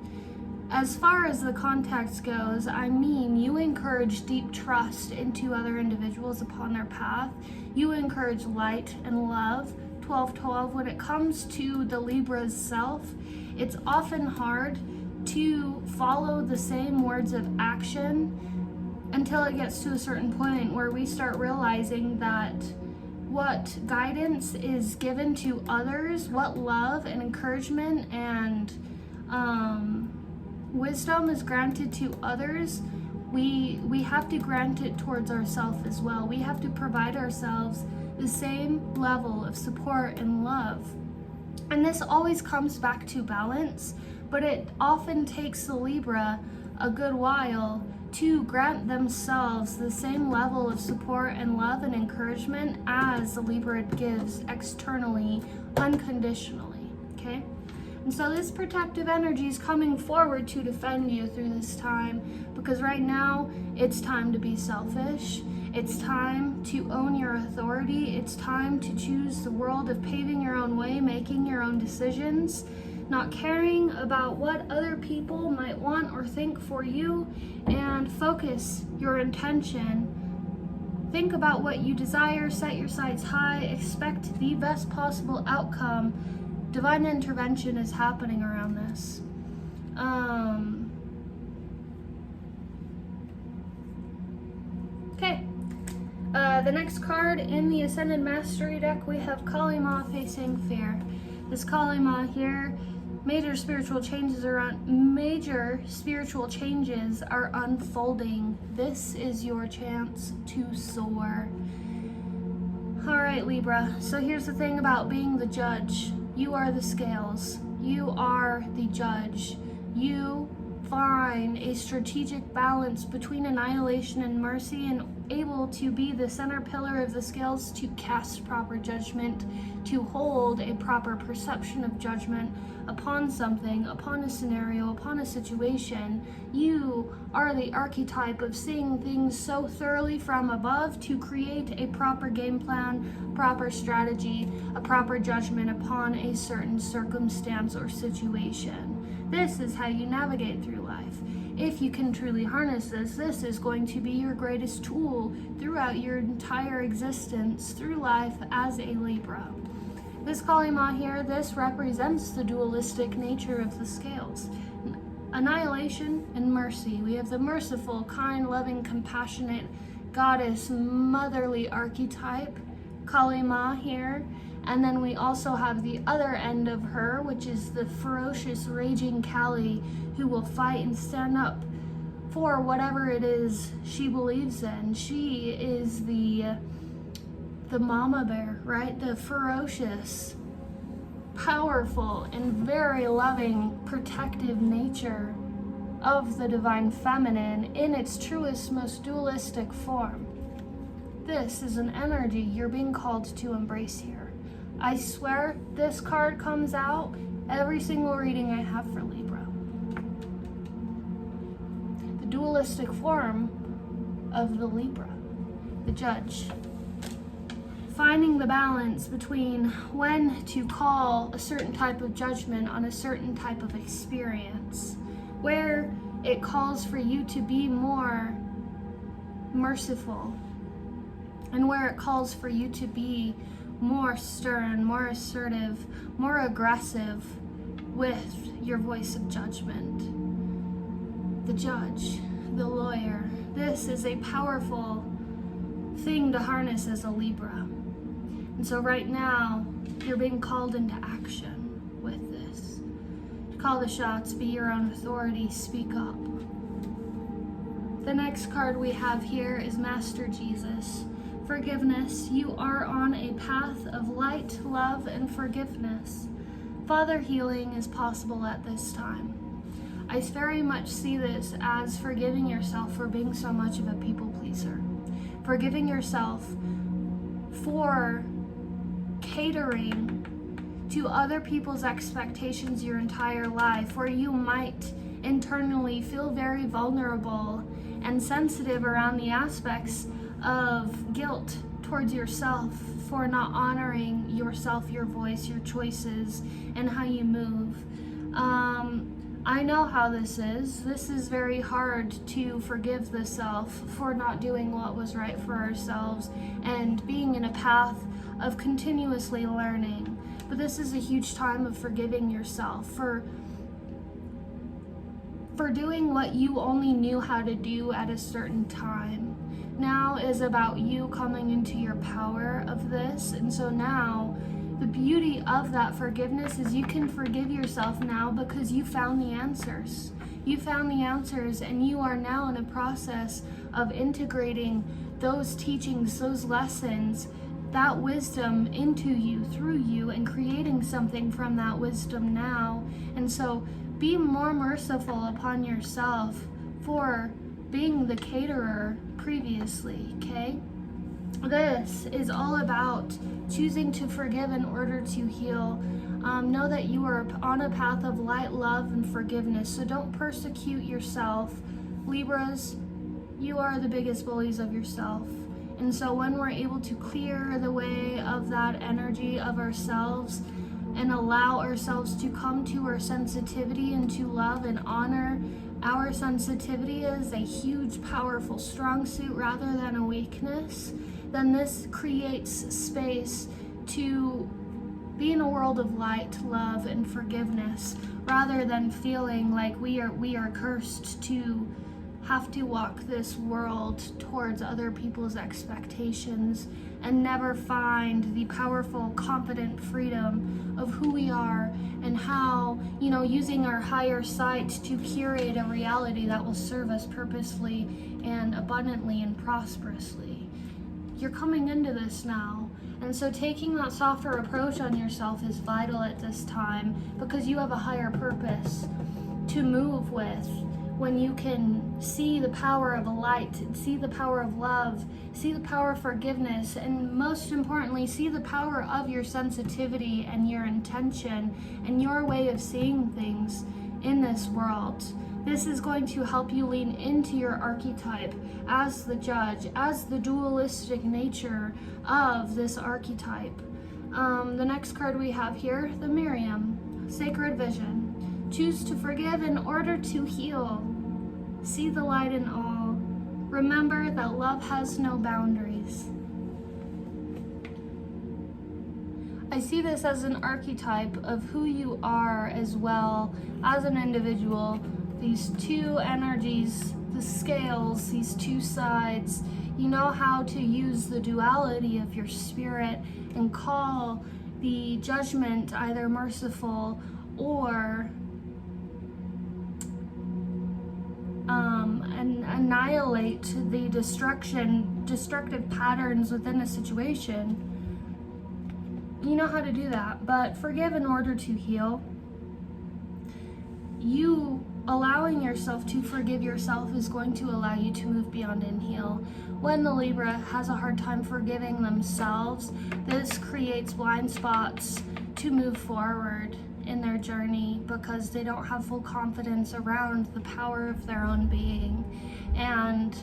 As far as the context goes, I mean, you encourage deep trust into other individuals upon their path. You encourage light and love. 1212, when it comes to the Libra's self, it's often hard to follow the same words of action until it gets to a certain point where we start realizing that what guidance is given to others, what love and encouragement and wisdom is granted to others, we have to grant it towards ourselves as well. We have to provide ourselves the same level of support and love. And this always comes back to balance, but it often takes the Libra a good while to grant themselves the same level of support and love and encouragement as the Libra gives externally, unconditionally, okay? And so this protective energy is coming forward to defend you through this time, because right now it's time to be selfish. It's time to own your authority. It's time to choose the world of paving your own way, making your own decisions, not caring about what other people might want or think for you, and focus your intention. Think about what you desire, set your sights high, expect the best possible outcome. Divine intervention is happening around this. Okay. The next card in the Ascended Mastery deck, we have Kali Ma facing fear. This Kali Ma here, major spiritual changes are unfolding. This is your chance to soar. All right, Libra. So here's the thing about being the judge. You are the scales. You are the judge. You find a strategic balance between annihilation and mercy, and able to be the center pillar of the scales to cast proper judgment, to hold a proper perception of judgment upon something, upon a scenario, upon a situation. You are the archetype of seeing things so thoroughly from above to create a proper game plan, proper strategy, a proper judgment upon a certain circumstance or situation. This is how you navigate through life. If you can truly harness this, this is going to be your greatest tool throughout your entire existence through life as a Libra. This Kali Ma here, this represents the dualistic nature of the scales. Annihilation and mercy. We have the merciful, kind, loving, compassionate goddess, motherly archetype, Kali Ma here. And then we also have the other end of her, which is the ferocious, raging Kali, who will fight and stand up for whatever it is she believes in. She is the mama bear, right? The ferocious, powerful, and very loving, protective nature of the divine feminine in its truest, most dualistic form. This is an energy you're being called to embrace here. I swear this card comes out every single reading I have for Libra. The dualistic form of the Libra, the judge. finding the balance between when to call a certain type of judgment on a certain type of experience, where it calls for you to be more merciful, and where it calls for you to be more stern, more assertive, more aggressive with your voice of judgment. The judge, the lawyer, this is a powerful thing to harness as a Libra. And so right now, you're being called into action with this. Call the shots, be your own authority, speak up. The next card we have here is Master Jesus. Forgiveness. You are on a path of light, love, and forgiveness. Father, healing is possible at this time. I very much see this as forgiving yourself for being so much of a people pleaser. Forgiving yourself for catering to other people's expectations your entire life, where you might internally feel very vulnerable and sensitive around the aspects of guilt towards yourself for not honoring yourself, your voice, your choices, and how you move. I know how this is. This is very hard to forgive the self for not doing what was right for ourselves and being in a path of continuously learning. But this is a huge time of forgiving yourself for doing what you only knew how to do at a certain time. Now is about you coming into your power of this. And so now the beauty of that forgiveness is you can forgive yourself now because you found the answers. You found the answers, and you are now in a process of integrating those teachings, those lessons, that wisdom into you, through you, and creating something from that wisdom now. And so be more merciful upon yourself for being the caterer previously, okay? This is all about choosing to forgive in order to heal. Know that you are on a path of light, love, and forgiveness, so don't persecute yourself. Libras, you are the biggest bullies of yourself. And so when we're able to clear the way of that energy of ourselves and allow ourselves to come to our sensitivity and to love and honor our sensitivity as a huge, powerful, strong suit rather than a weakness, then this creates space to be in a world of light, love, and forgiveness, rather than feeling like we are cursed to have to walk this world towards other people's expectations and never find the powerful, confident freedom of who we are and how, using our higher sight to curate a reality that will serve us purposefully and abundantly and prosperously. You're coming into this now. And so taking that softer approach on yourself is vital at this time, because you have a higher purpose to move with. When you can see the power of a light, see the power of love, see the power of forgiveness, and most importantly, see the power of your sensitivity and your intention and your way of seeing things in this world. This is going to help you lean into your archetype as the judge, as the dualistic nature of this archetype. The next card we have here, the Miriam, Sacred Vision. Choose to forgive in order to heal. See the light in all. Remember that love has no boundaries. I see this as an archetype of who you are as well as an individual. These two energies, the scales, these two sides. You know how to use the duality of your spirit and call the judgment either merciful or and annihilate the destructive patterns within a situation. You know how to do that, but forgive in order to heal. You allowing yourself to forgive yourself is going to allow you to move beyond and heal. When the Libra has a hard time forgiving themselves, this creates blind spots to move forward in their journey because they don't have full confidence around the power of their own being. And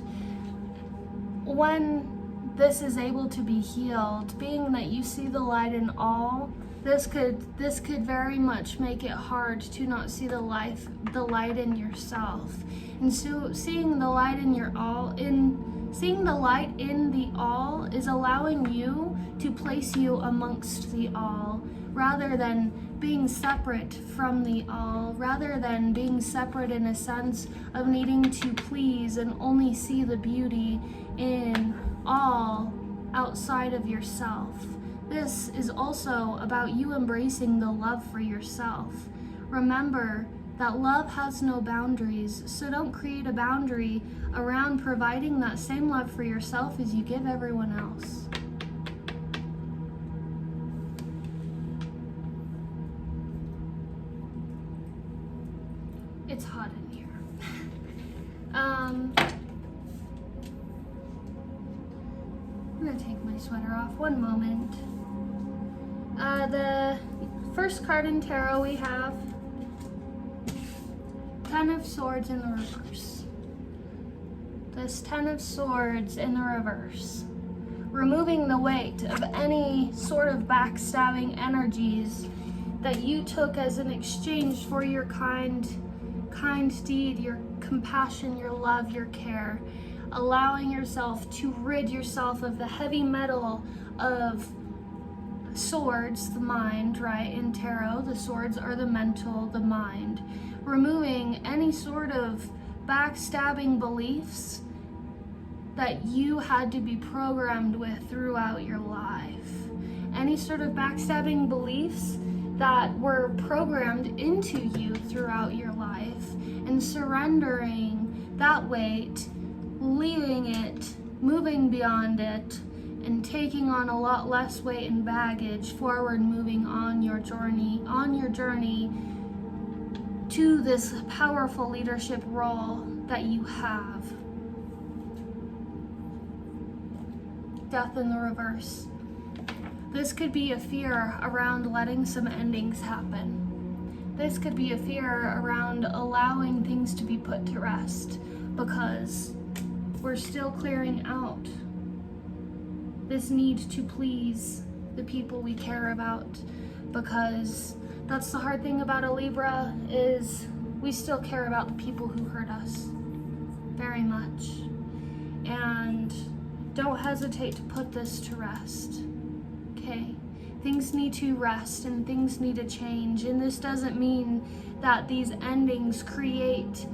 when this is able to be healed. Being that you see the light in all, this could very much make it hard to not see the light in yourself. And so seeing the light in the all is allowing you to place you amongst the all, rather than being separate from the all, rather than being separate in a sense of needing to please and only see the beauty in all outside of yourself. This is also about you embracing the love for yourself. Remember that love has no boundaries, so don't create a boundary around providing that same love for yourself as you give everyone else. It's hot in here. I'm gonna take my sweater off, one moment. The first card in tarot we have Ten of Swords in the reverse. This Ten of Swords in the reverse. Removing the weight of any sort of backstabbing energies that you took as an exchange for your kind deed, your compassion, your love, your care. Allowing yourself to rid yourself of the heavy metal of swords, the mind, right? In tarot, the swords are the mental, the mind. Removing any sort of backstabbing beliefs that you had to be programmed with throughout your life. Any sort of backstabbing beliefs that were programmed into you throughout your life, and surrendering that weight, leaving it, moving beyond it, and taking on a lot less weight and baggage forward, moving on your journey to this powerful leadership role that you have. Death in the reverse. This could be a fear around letting some endings happen. This could be a fear around allowing things to be put to rest, because we're still clearing out this need to please the people we care about, because that's the hard thing about a Libra, is we still care about the people who hurt us very much. And don't hesitate to put this to rest, okay? Things need to rest and things need to change, and this doesn't mean that these endings create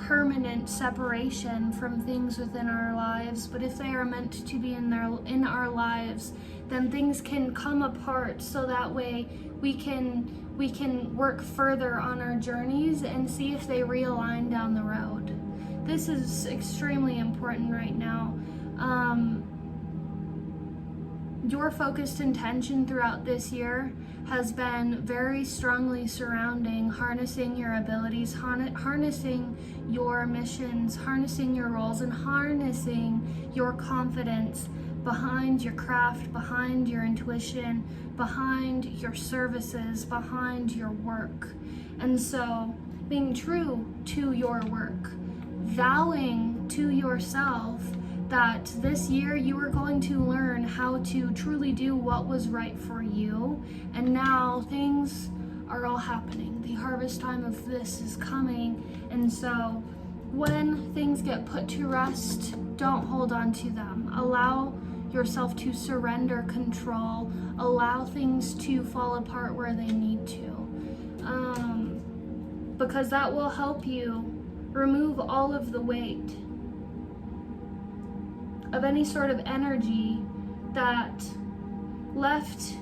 permanent separation from things within our lives, but if they are meant to be in our lives, then things can come apart, so that way we can work further on our journeys and see if they realign down the road. This is extremely important right now. Your focused intention throughout this year has been very strongly surrounding harnessing your abilities, harnessing your missions, harnessing your roles, and harnessing your confidence behind your craft, behind your intuition, behind your services, behind your work. And so being true to your work, vowing to yourself that this year you are going to learn how to truly do what was right for you. And now things are all happening. The harvest time of this is coming. And so when things get put to rest, don't hold on to them. Allow yourself to surrender control. Allow things to fall apart where they need to. Because that will help you remove all of the weight of any sort of energy that left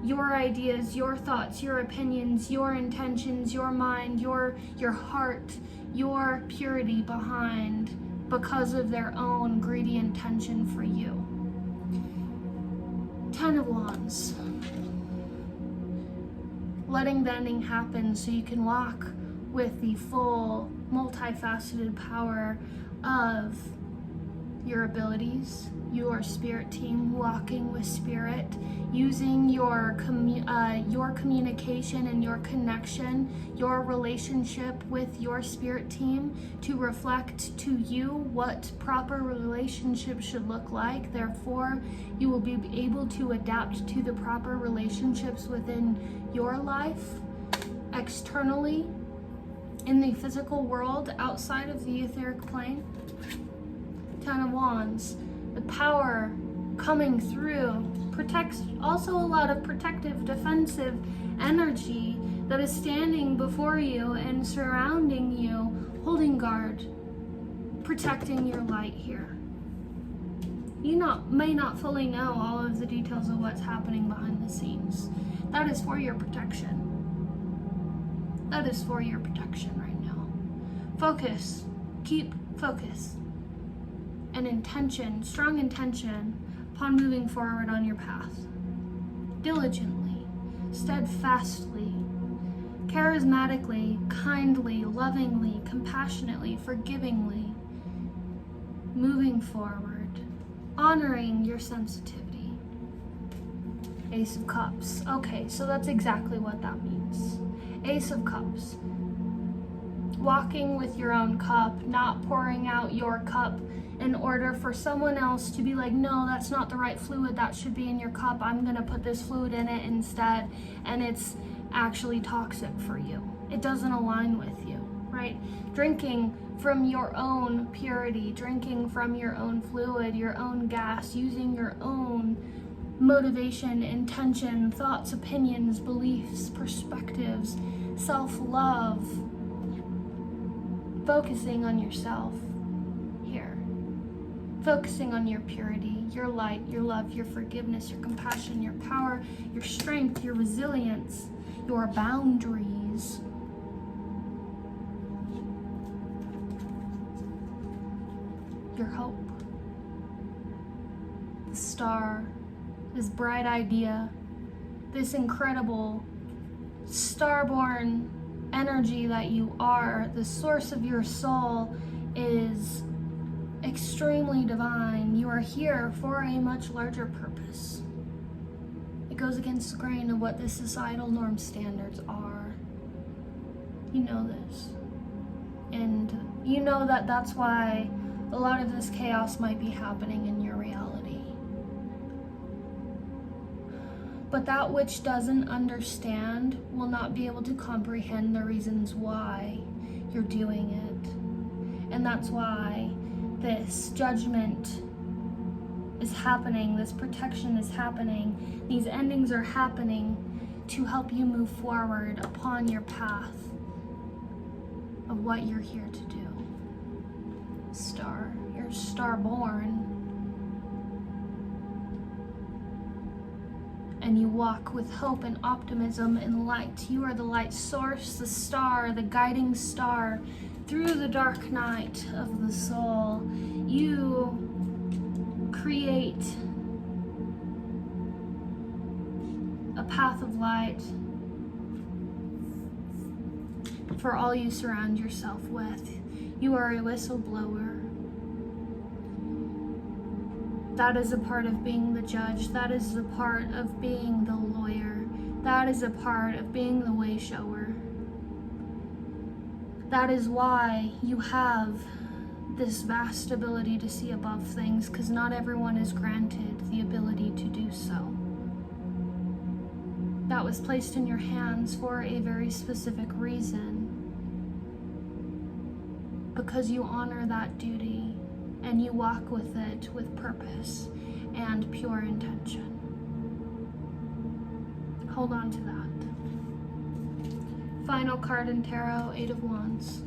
your ideas, your thoughts, your opinions, your intentions, your mind, your heart, your purity behind because of their own greedy intention for you. 10 of Wands. Letting the ending happen so you can walk with the full, multifaceted power of your abilities, your spirit team, walking with spirit, using your communication and your connection, your relationship with your spirit team to reflect to you what proper relationship should look like. Therefore, you will be able to adapt to the proper relationships within your life, externally, in the physical world, outside of the etheric plane. 10 of Wands, the power coming through protects, also a lot of protective, defensive energy that is standing before you and surrounding you, holding guard, protecting your light here. You may not fully know all of the details of what's happening behind the scenes. That is for your protection. That is for your protection right now. Focus. Keep focus and intention, strong intention upon moving forward on your path. Diligently, steadfastly, charismatically, kindly, lovingly, compassionately, forgivingly, moving forward, honoring your sensitivity. Ace of Cups. Okay, so that's exactly what that means. Ace of Cups. Walking with your own cup, not pouring out your cup in order for someone else to be like, no, that's not the right fluid that should be in your cup. I'm gonna put this fluid in it instead, and it's actually toxic for you. It doesn't align with you, right? Drinking from your own purity, drinking from your own fluid, your own gas, using your own motivation, intention, thoughts, opinions, beliefs, perspectives, self-love, focusing on yourself here, focusing on your purity, your light, your love, your forgiveness, your compassion, your power, your strength, your resilience, your boundaries. Your hope. The star, this bright idea, this incredible starborn energy that you are, the source of your soul is extremely divine. You are here for a much larger purpose. It goes against the grain of what the societal norm standards are. You know this. And you know that that's why a lot of this chaos might be happening in your reality. But that which doesn't understand will not be able to comprehend the reasons why you're doing it. And that's why this judgment is happening, this protection is happening, these endings are happening to help you move forward upon your path of what you're here to do. Star, you're star-born. And you walk with hope and optimism and light. You are the light source, the star, the guiding star through the dark night of the soul. You create a path of light for all you surround yourself with. You are a whistleblower. That is a part of being the judge. That is a part of being the lawyer. That is a part of being the way shower. That is why you have this vast ability to see above things, because not everyone is granted the ability to do so. That was placed in your hands for a very specific reason, because you honor that duty and you walk with it with purpose and pure intention. Hold on to that. Final card in tarot, 8 of Wands.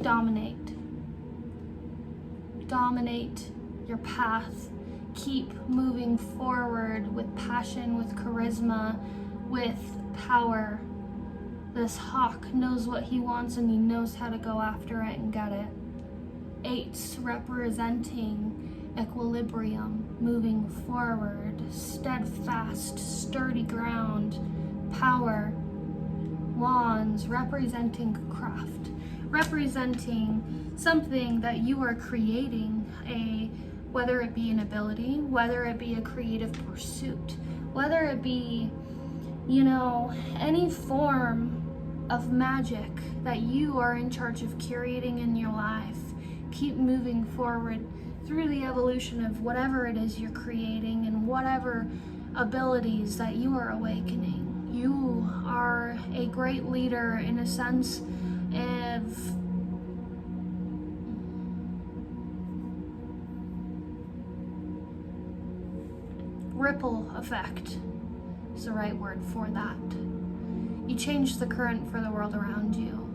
Dominate. Dominate your path. Keep moving forward with passion, with charisma, with power. This hawk knows what he wants and he knows how to go after it and get it. 8 representing equilibrium, moving forward, steadfast, sturdy ground, power. Wands representing craft, representing something that you are creating, whether it be an ability, whether it be a creative pursuit, whether it be, any form of magic that you are in charge of curating in your life. Keep moving forward through the evolution of whatever it is you're creating and whatever abilities that you are awakening. You are a great leader in a sense of ripple effect is the right word for that. You change the current for the world around you,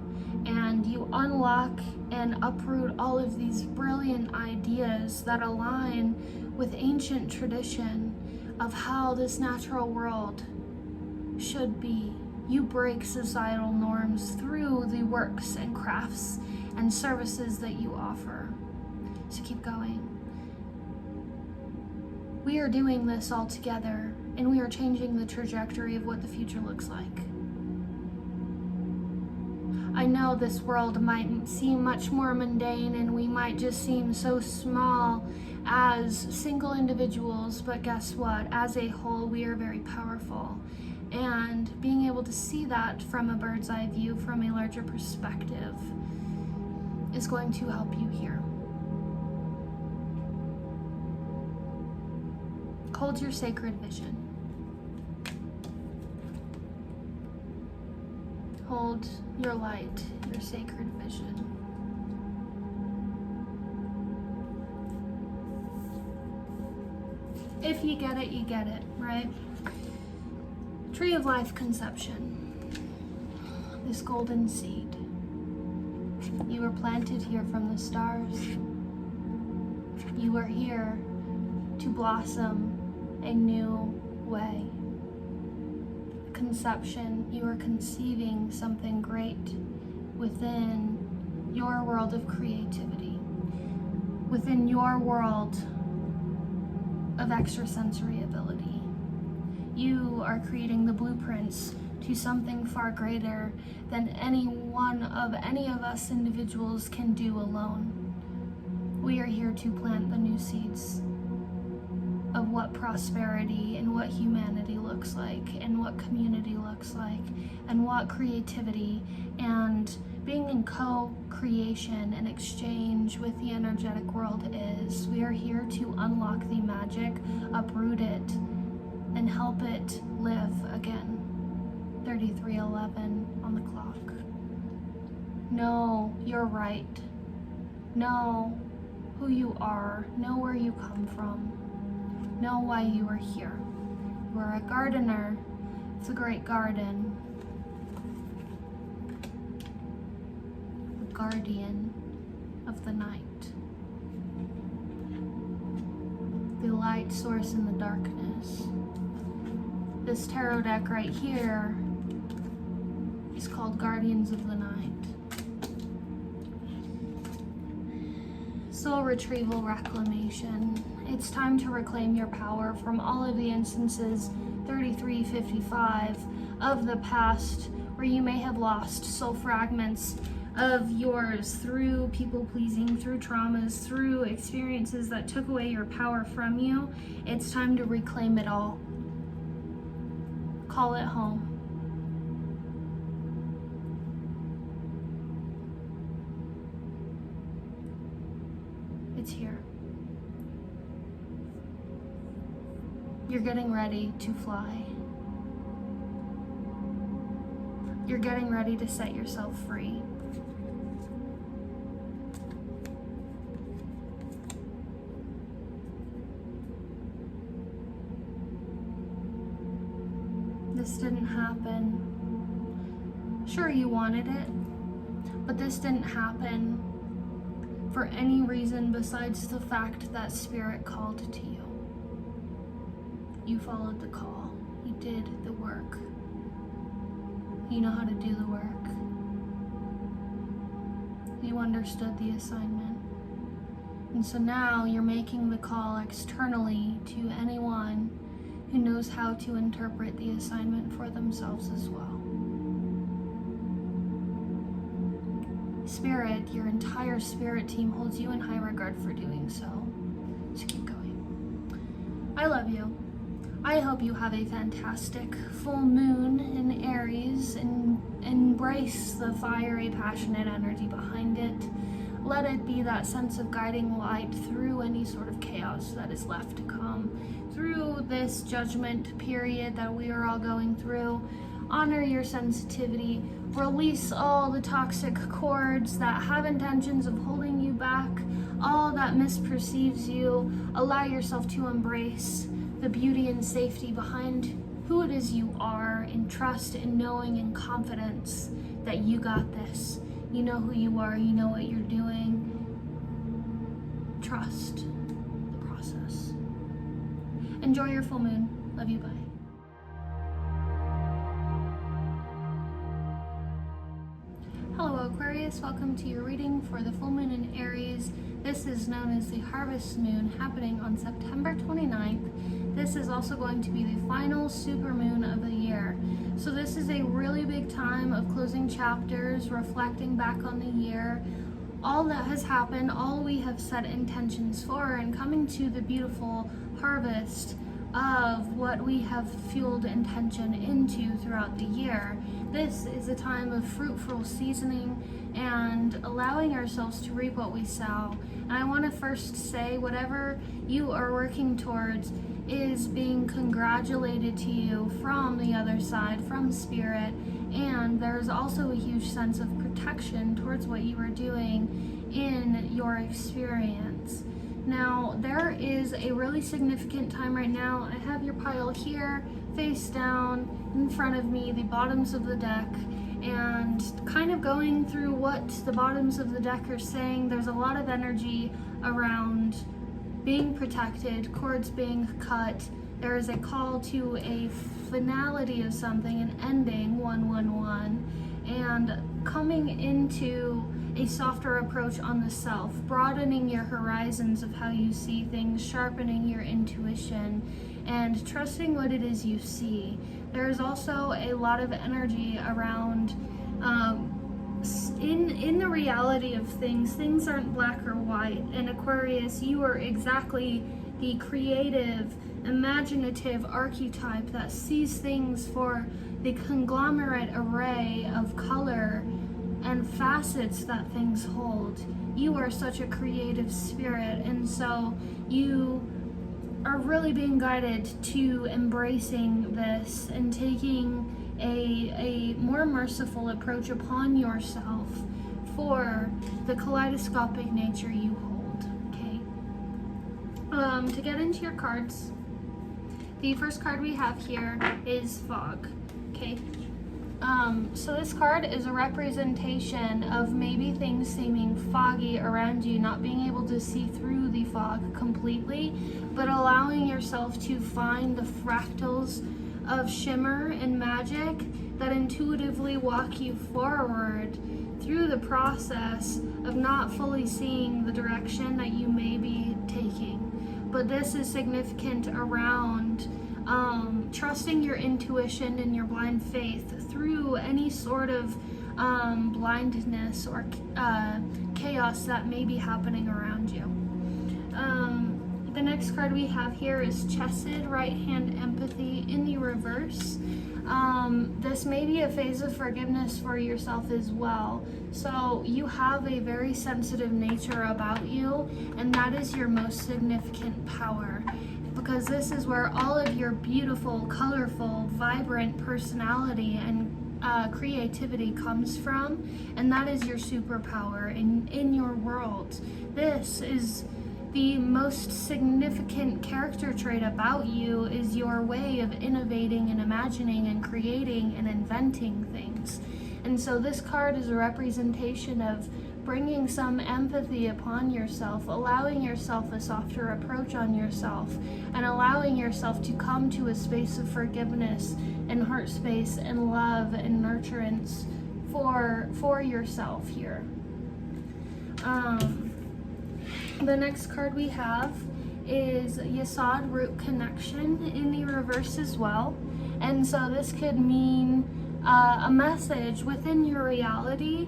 and you unlock and uproot all of these brilliant ideas that align with ancient tradition of how this natural world should be. You break societal norms through the works and crafts and services that you offer. So keep going. We are doing this all together, and we are changing the trajectory of what the future looks like. I know this world might seem much more mundane, and we might just seem so small as single individuals, but guess what? As a whole, we are very powerful. And being able to see that from a bird's eye view, from a larger perspective, is going to help you here. Hold your sacred vision. Hold your light, your sacred vision. If you get it, you get it, right? Tree of life conception. This golden seed. You were planted here from the stars. You are here to blossom a new way. Conception, you are conceiving something great within your world of creativity, within your world of extrasensory ability. You are creating the blueprints to something far greater than any of us individuals can do alone. We are here to plant the new seeds of what prosperity and what humanity looks like, and what community looks like, and what creativity and being in co-creation and exchange with the energetic world is. We are here to unlock the magic, uproot it, and help it live again. 33:11 on the clock. Know you're right. Know who you are. Know where you come from. Know why you are here. You are a gardener. It's a great garden. The guardian of the night. The light source in the darkness. This tarot deck right here is called Guardians of the Night. Soul retrieval, reclamation. It's time to reclaim your power from all of the instances 3355 of the past where you may have lost soul fragments of yours through people pleasing, through traumas, through experiences that took away your power from you. It's time to reclaim it all. Call it home. It's here. You're getting ready to fly. You're getting ready to set yourself free. This didn't happen. Sure, you wanted it, but this didn't happen for any reason besides the fact that Spirit called to you. You followed the call. You did the work. You know how to do the work. You understood the assignment. And so now you're making the call externally to anyone who knows how to interpret the assignment for themselves as well. Spirit, your entire spirit team holds you in high regard for doing so. So keep going. I love you. I hope you have a fantastic full moon in Aries and embrace the fiery, passionate energy behind it. Let it be that sense of guiding light through any sort of chaos that is left to come. Through this judgment period that we are all going through, honor your sensitivity. Release all the toxic cords that have intentions of holding you back, all that misperceives you. Allow yourself to embrace the beauty and safety behind who it is you are, and trust in knowing and confidence that you got this. You know who you are, you know what you're doing. Trust the process. Enjoy your full moon. Love you, bye. Hello Aquarius, welcome to your reading for the full moon in Aries. This is known as the harvest moon, happening on September 29th. This is also going to be the final super moon of the year. So this is a really big time of closing chapters, reflecting back on the year, all that has happened, all we have set intentions for, and coming to the beautiful harvest of what we have fueled intention into throughout the year. This is a time of fruitful seasoning and allowing ourselves to reap what we sow. And I want to first say, whatever you are working towards is being congratulated to you from the other side, from Spirit, and there's also a huge sense of protection towards what you are doing in your experience. Now, there is a really significant time right now. I have your pile here, face down, in front of me, the bottoms of the deck, and kind of going through what the bottoms of the deck are saying. There's a lot of energy around being protected, cords being cut. There is a call to a finality of something, an ending, 111, and coming into a softer approach on the self, broadening your horizons of how you see things, sharpening your intuition, and trusting what it is you see. There is also a lot of energy around in the reality of things aren't black or white. And Aquarius, you are exactly the creative, imaginative archetype that sees things for the conglomerate array of color and facets that things hold. You are such a creative spirit, and so you are really being guided to embracing this and taking a more merciful approach upon yourself for the kaleidoscopic nature you hold. Okay. To get into your cards, the first card we have here is Fog. Okay. So this card is a representation of maybe things seeming foggy around you, not being able to see through the fog completely, but allowing yourself to find the fractals of shimmer and magic that intuitively walk you forward through the process of not fully seeing the direction that you may be taking. But this is significant around trusting your intuition and your blind faith through any sort of blindness or chaos that may be happening around you. The next card we have here is Chesed, right hand empathy in the reverse. This may be a phase of forgiveness for yourself as well. So you have a very sensitive nature about you, and that is your most significant power. Because this is where all of your beautiful, colorful, vibrant personality and creativity comes from, and that is your superpower in your world. This is the most significant character trait about you, is your way of innovating and imagining and creating and inventing things. And so this card is a representation of bringing some empathy upon yourself, allowing yourself a softer approach on yourself, and allowing yourself to come to a space of forgiveness and heart space and love and nurturance for yourself here. The next card we have is Yesod, root connection in the reverse as well. And so this could mean a message within your reality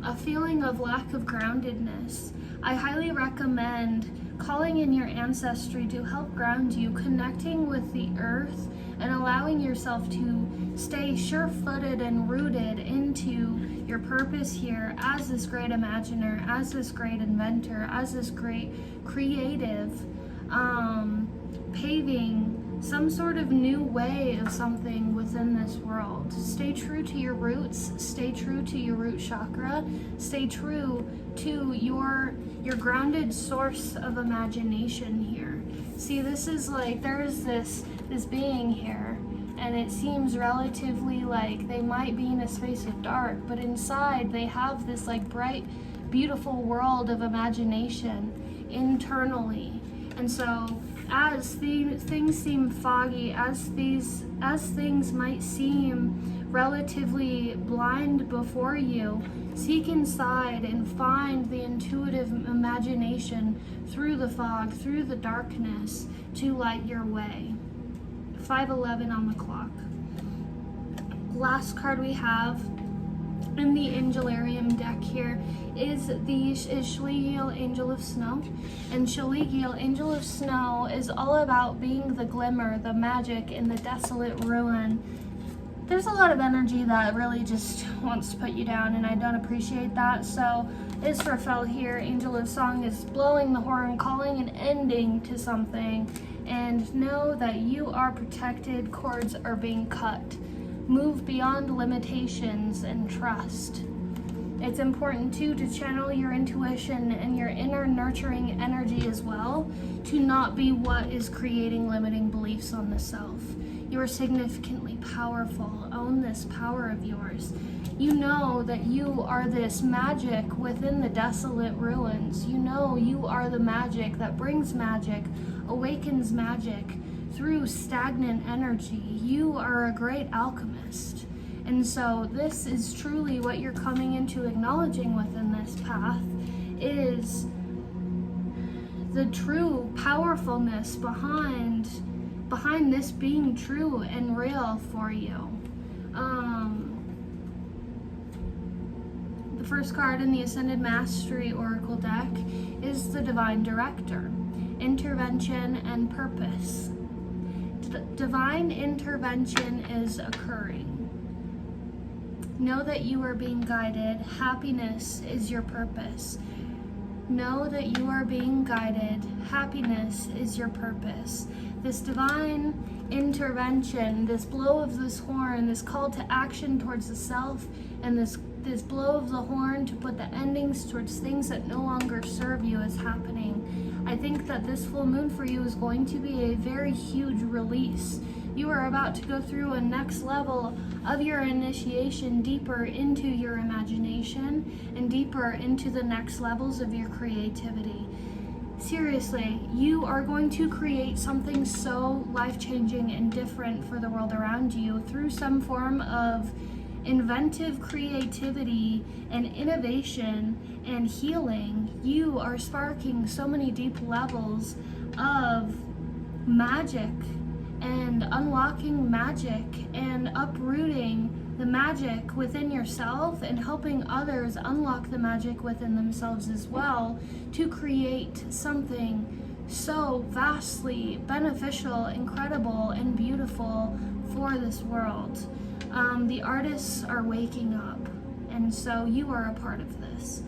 a feeling of lack of groundedness, I highly recommend calling in your ancestry to help ground you, connecting with the earth and allowing yourself to stay sure-footed and rooted into your purpose here as this great imaginer, as this great inventor, as this great creative, paving some sort of new way of something within this world. Stay true to your roots, stay true to your root chakra, stay true to your grounded source of imagination here. See, this is like, there's this being here, and it seems relatively like they might be in a space of dark, but inside they have this like bright, beautiful world of imagination internally. And so as things seem foggy, as things might seem relatively blind before you, seek inside and find the intuitive imagination through the fog, through the darkness, to light your way. 5:11 on the clock. Last card we have in the Angelarium deck here is Schlegel, Angel of Snow. And Schlegel, Angel of Snow, is all about being the glimmer, the magic in the desolate ruin. There's a lot of energy that really just wants to put you down, and I don't appreciate that. So Israfel here, Angel of Song, is blowing the horn, calling an ending to something. And know that you are protected, cords are being cut. Move beyond limitations and trust. It's important too to channel your intuition and your inner nurturing energy as well, to not be what is creating limiting beliefs on the self. You are significantly powerful. Own this power of yours. You know that you are this magic within the desolate ruins. You know you are the magic that brings magic, awakens magic through stagnant energy. You are a great alchemist. And so this is truly what you're coming into acknowledging within this path, is the true powerfulness behind this being true and real for you. The first card in the Ascended Mastery Oracle deck is the Divine Director, Intervention and Purpose. Divine intervention is occurring. Know that you are being guided. Happiness is your purpose. Know that you are being guided. Happiness is your purpose. This divine intervention, this blow of this horn, this call to action towards the self, and this blow of the horn to put the endings towards things that no longer serve you is happening. I think that this full moon for you is going to be a very huge release. You are about to go through a next level of your initiation, deeper into your imagination and deeper into the next levels of your creativity. Seriously, you are going to create something so life-changing and different for the world around you through some form of inventive creativity and innovation and healing. You are sparking so many deep levels of magic and unlocking magic and uprooting the magic within yourself and helping others unlock the magic within themselves as well, to create something so vastly beneficial, incredible, and beautiful for this world. The artists are waking up, and so you are a part of this.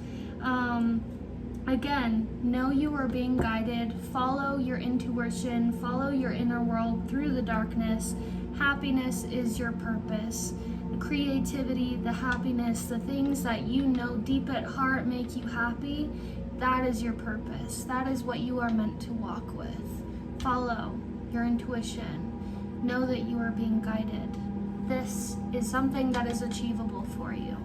Again, know you are being guided. Follow your intuition, follow your inner world through the darkness. Happiness is your purpose. The creativity, the happiness, the things that you know deep at heart make you happy, that is your purpose. That is what you are meant to walk with. Follow your intuition. Know that you are being guided. This is something that is achievable for you.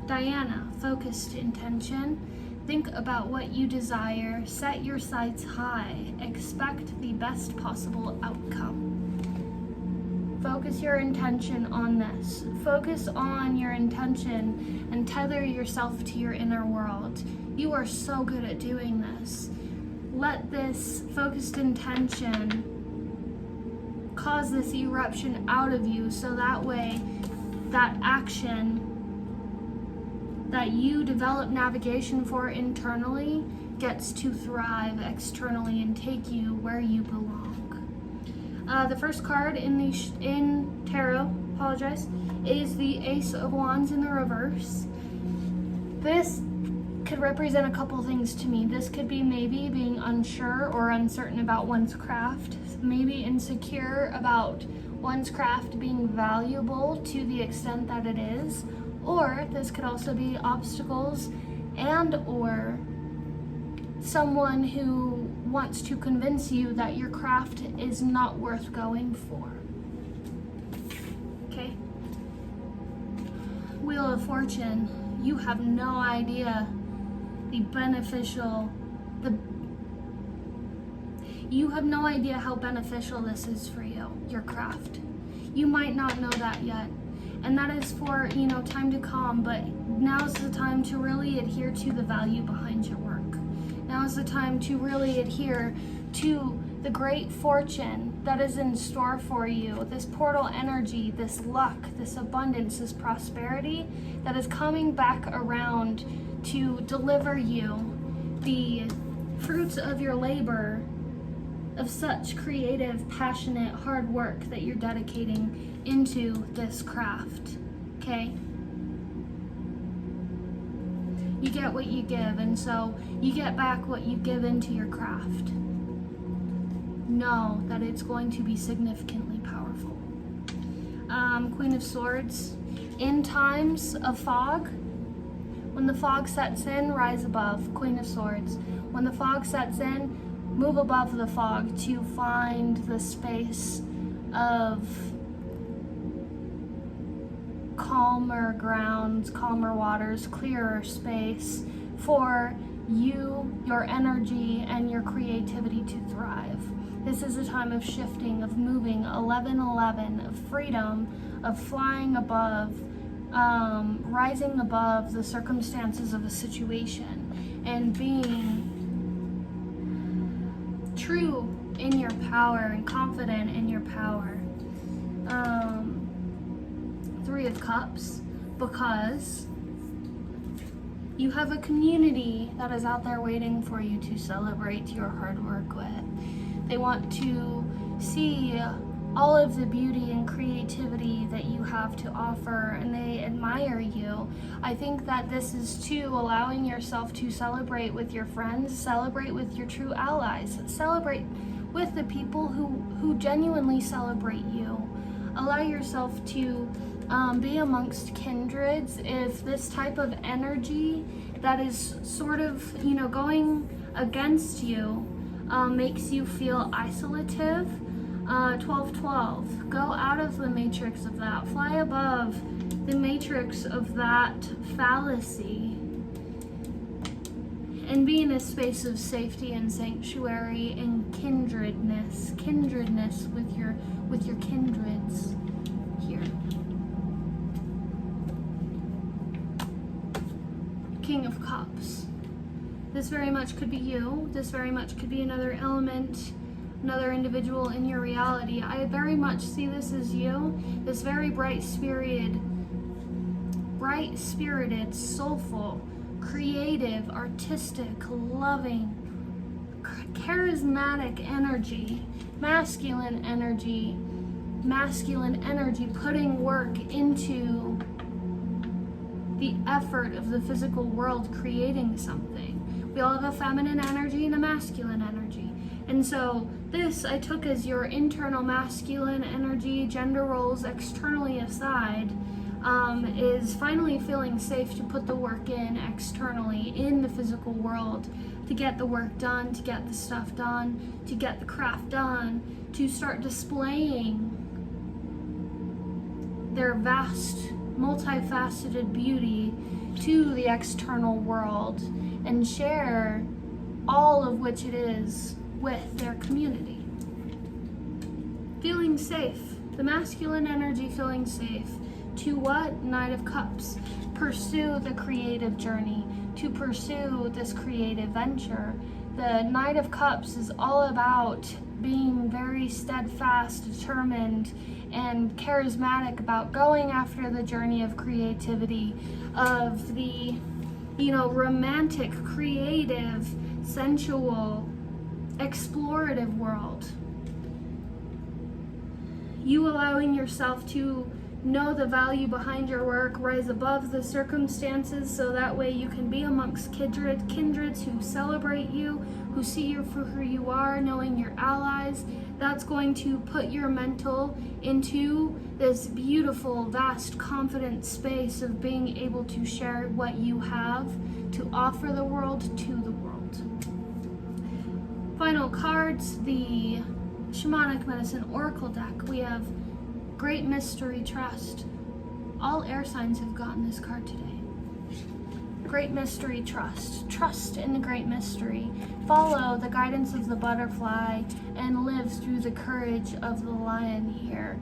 Diana, focused intention. Think about what you desire. Set your sights high. Expect the best possible outcome. Focus your intention on this. Focus on your intention and tether yourself to your inner world. You are so good at doing this. Let this focused intention cause this eruption out of you, so that way that action that you develop navigation for internally gets to thrive externally and take you where you belong. The first card in tarot, is the Ace of Wands in the reverse. This could represent a couple things to me. This could be maybe being unsure or uncertain about one's craft, maybe insecure about one's craft being valuable to the extent that it is, or this could also be obstacles and or someone who wants to convince you that your craft is not worth going for. Okay? Wheel of Fortune, you have no idea you have no idea how beneficial this is for you, your craft. You might not know that yet. And that is for, time to come, but now's the time to really adhere to the value behind your work. Now's the time to really adhere to the great fortune that is in store for you, this portal energy, this luck, this abundance, this prosperity that is coming back around to deliver you the fruits of your labor, of such creative, passionate, hard work that you're dedicating into this craft, okay? You get what you give, and so you get back what you give into your craft. Know that it's going to be significantly powerful. Queen of Swords, in times of fog, when the fog sets in, rise above. Queen of Swords, when the fog sets in, move above the fog to find the space of calmer grounds, calmer waters, clearer space for you, your energy, and your creativity to thrive. This is a time of shifting, of moving, 1111, of freedom, of flying above, rising above the circumstances of a situation, and being true in your power and confident in your power. Three of Cups, because you have a community that is out there waiting for you to celebrate your hard work with. They want to see all of the beauty and creativity that you have to offer, and they admire you. I think that this is too allowing yourself to celebrate with your friends, celebrate with your true allies, celebrate with the people who genuinely celebrate you. Allow yourself to be amongst kindreds. If this type of energy that is sort of, going against you makes you feel isolative, 12-12, go out of the matrix of that, fly above the matrix of that fallacy, and be in a space of safety and sanctuary and kindredness with your kindreds here. King of Cups. This very much could be you. This very much could be another element, another individual in your reality. I very much see this as you. This very bright-spirited, soulful, creative, artistic, loving, charismatic energy, masculine energy, putting work into the effort of the physical world, creating something. We all have a feminine energy and a masculine energy. And so this I took as your internal masculine energy, gender roles externally aside, is finally feeling safe to put the work in externally in the physical world, to get the work done, to get the stuff done, to get the craft done, to start displaying their vast, multifaceted beauty to the external world and share all of which it is with their community. Feeling safe, the masculine energy feeling safe. To what? Knight of Cups. Pursue the creative journey, to pursue this creative venture, The Knight of Cups is all about being very steadfast, determined, and charismatic about going after the journey of creativity, of the, romantic, creative, sensual, explorative world. You allowing yourself to know the value behind your work, rise above the circumstances, so that way you can be amongst kindreds who celebrate you, who see you for who you are, knowing your allies. That's going to put your mental into this beautiful, vast, confident space of being able to share what you have to offer the world to the world. Final cards, the Shamanic Medicine Oracle deck. We have Great Mystery, Trust. All air signs have gotten this card today. Great Mystery, Trust. Trust in the Great Mystery. Follow the guidance of the butterfly and live through the courage of the lion here.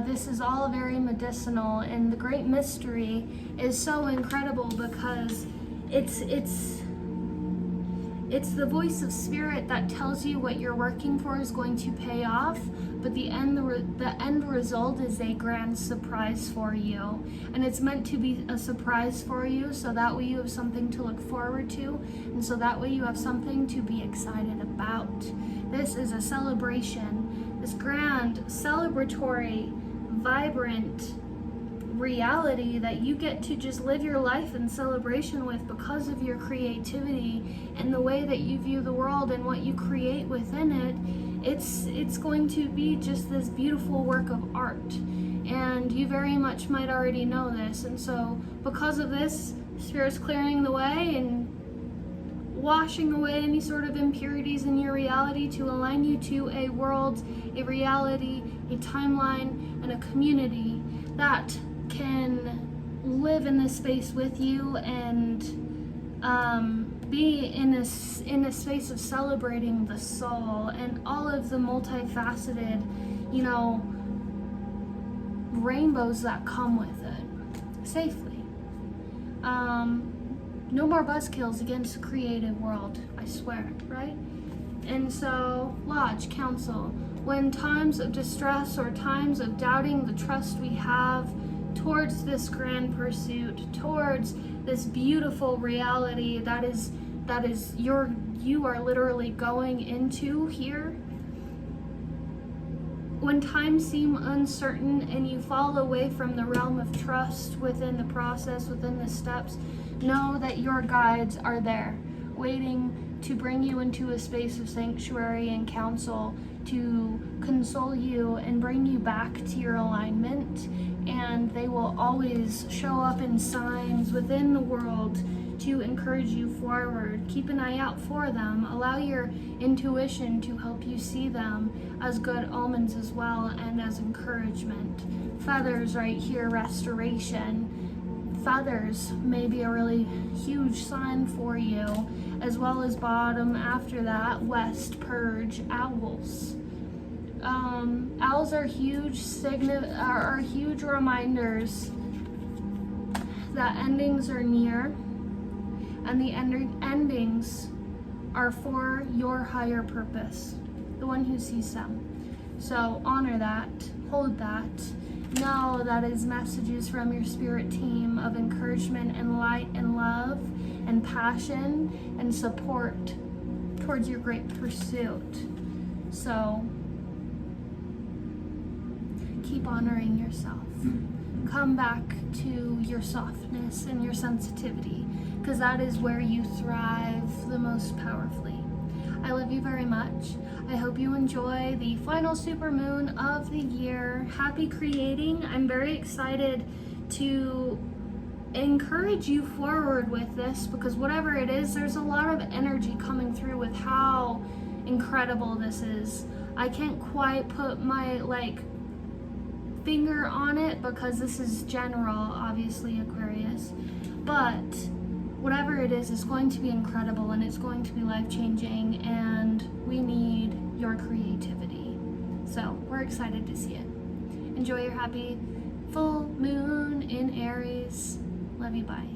This is all very medicinal, and the Great Mystery is so incredible because it's the voice of spirit that tells you what you're working for is going to pay off, but the end result is a grand surprise for you. And it's meant to be a surprise for you, so that way you have something to look forward to, and so that way you have something to be excited about. This is a celebration, this grand, celebratory, vibrant reality that you get to just live your life in celebration with because of your creativity and the way that you view the world and what you create within it. It's going to be just this beautiful work of art, and you very much might already know this. And so because of this, Spirit's clearing the way and washing away any sort of impurities in your reality to align you to a world, a reality, a timeline, and a community that can live in this space with you and be in a space of celebrating the soul and all of the multifaceted, rainbows that come with it, safely. No more buzzkills against the creative world, I swear, right? And so, Lodge, Council, when times of distress or times of doubting the trust we have towards this grand pursuit, towards this beautiful reality that is you are literally going into here. When times seem uncertain and you fall away from the realm of trust within the process, within the steps, know that your guides are there, waiting to bring you into a space of sanctuary and counsel, to console you and bring you back to your alignment. And they will always show up in signs within the world to encourage you forward. Keep an eye out for them. Allow your intuition to help you see them as good omens as well, and as encouragement. Feathers right here, restoration. Feathers may be a really huge sign for you, as well as bottom after that, west, purge, owls. Owls are huge huge reminders that endings are near, and the endings are for your higher purpose, the one who sees them. So honor that, hold that, know that is messages from your spirit team of encouragement and light and love and passion and support towards your great pursuit. So keep honoring yourself. Come back to your softness and your sensitivity, because that is where you thrive the most powerfully. I love you very much. I hope you enjoy the final super moon of the year. Happy creating. I'm very excited to encourage you forward with this, because whatever it is, there's a lot of energy coming through with how incredible this is. I can't quite put my finger on it because this is general, obviously, Aquarius, but whatever it is, it's going to be incredible and it's going to be life-changing, and we need your creativity. So we're excited to see it. Enjoy your happy full moon in Aries. Love you, bye.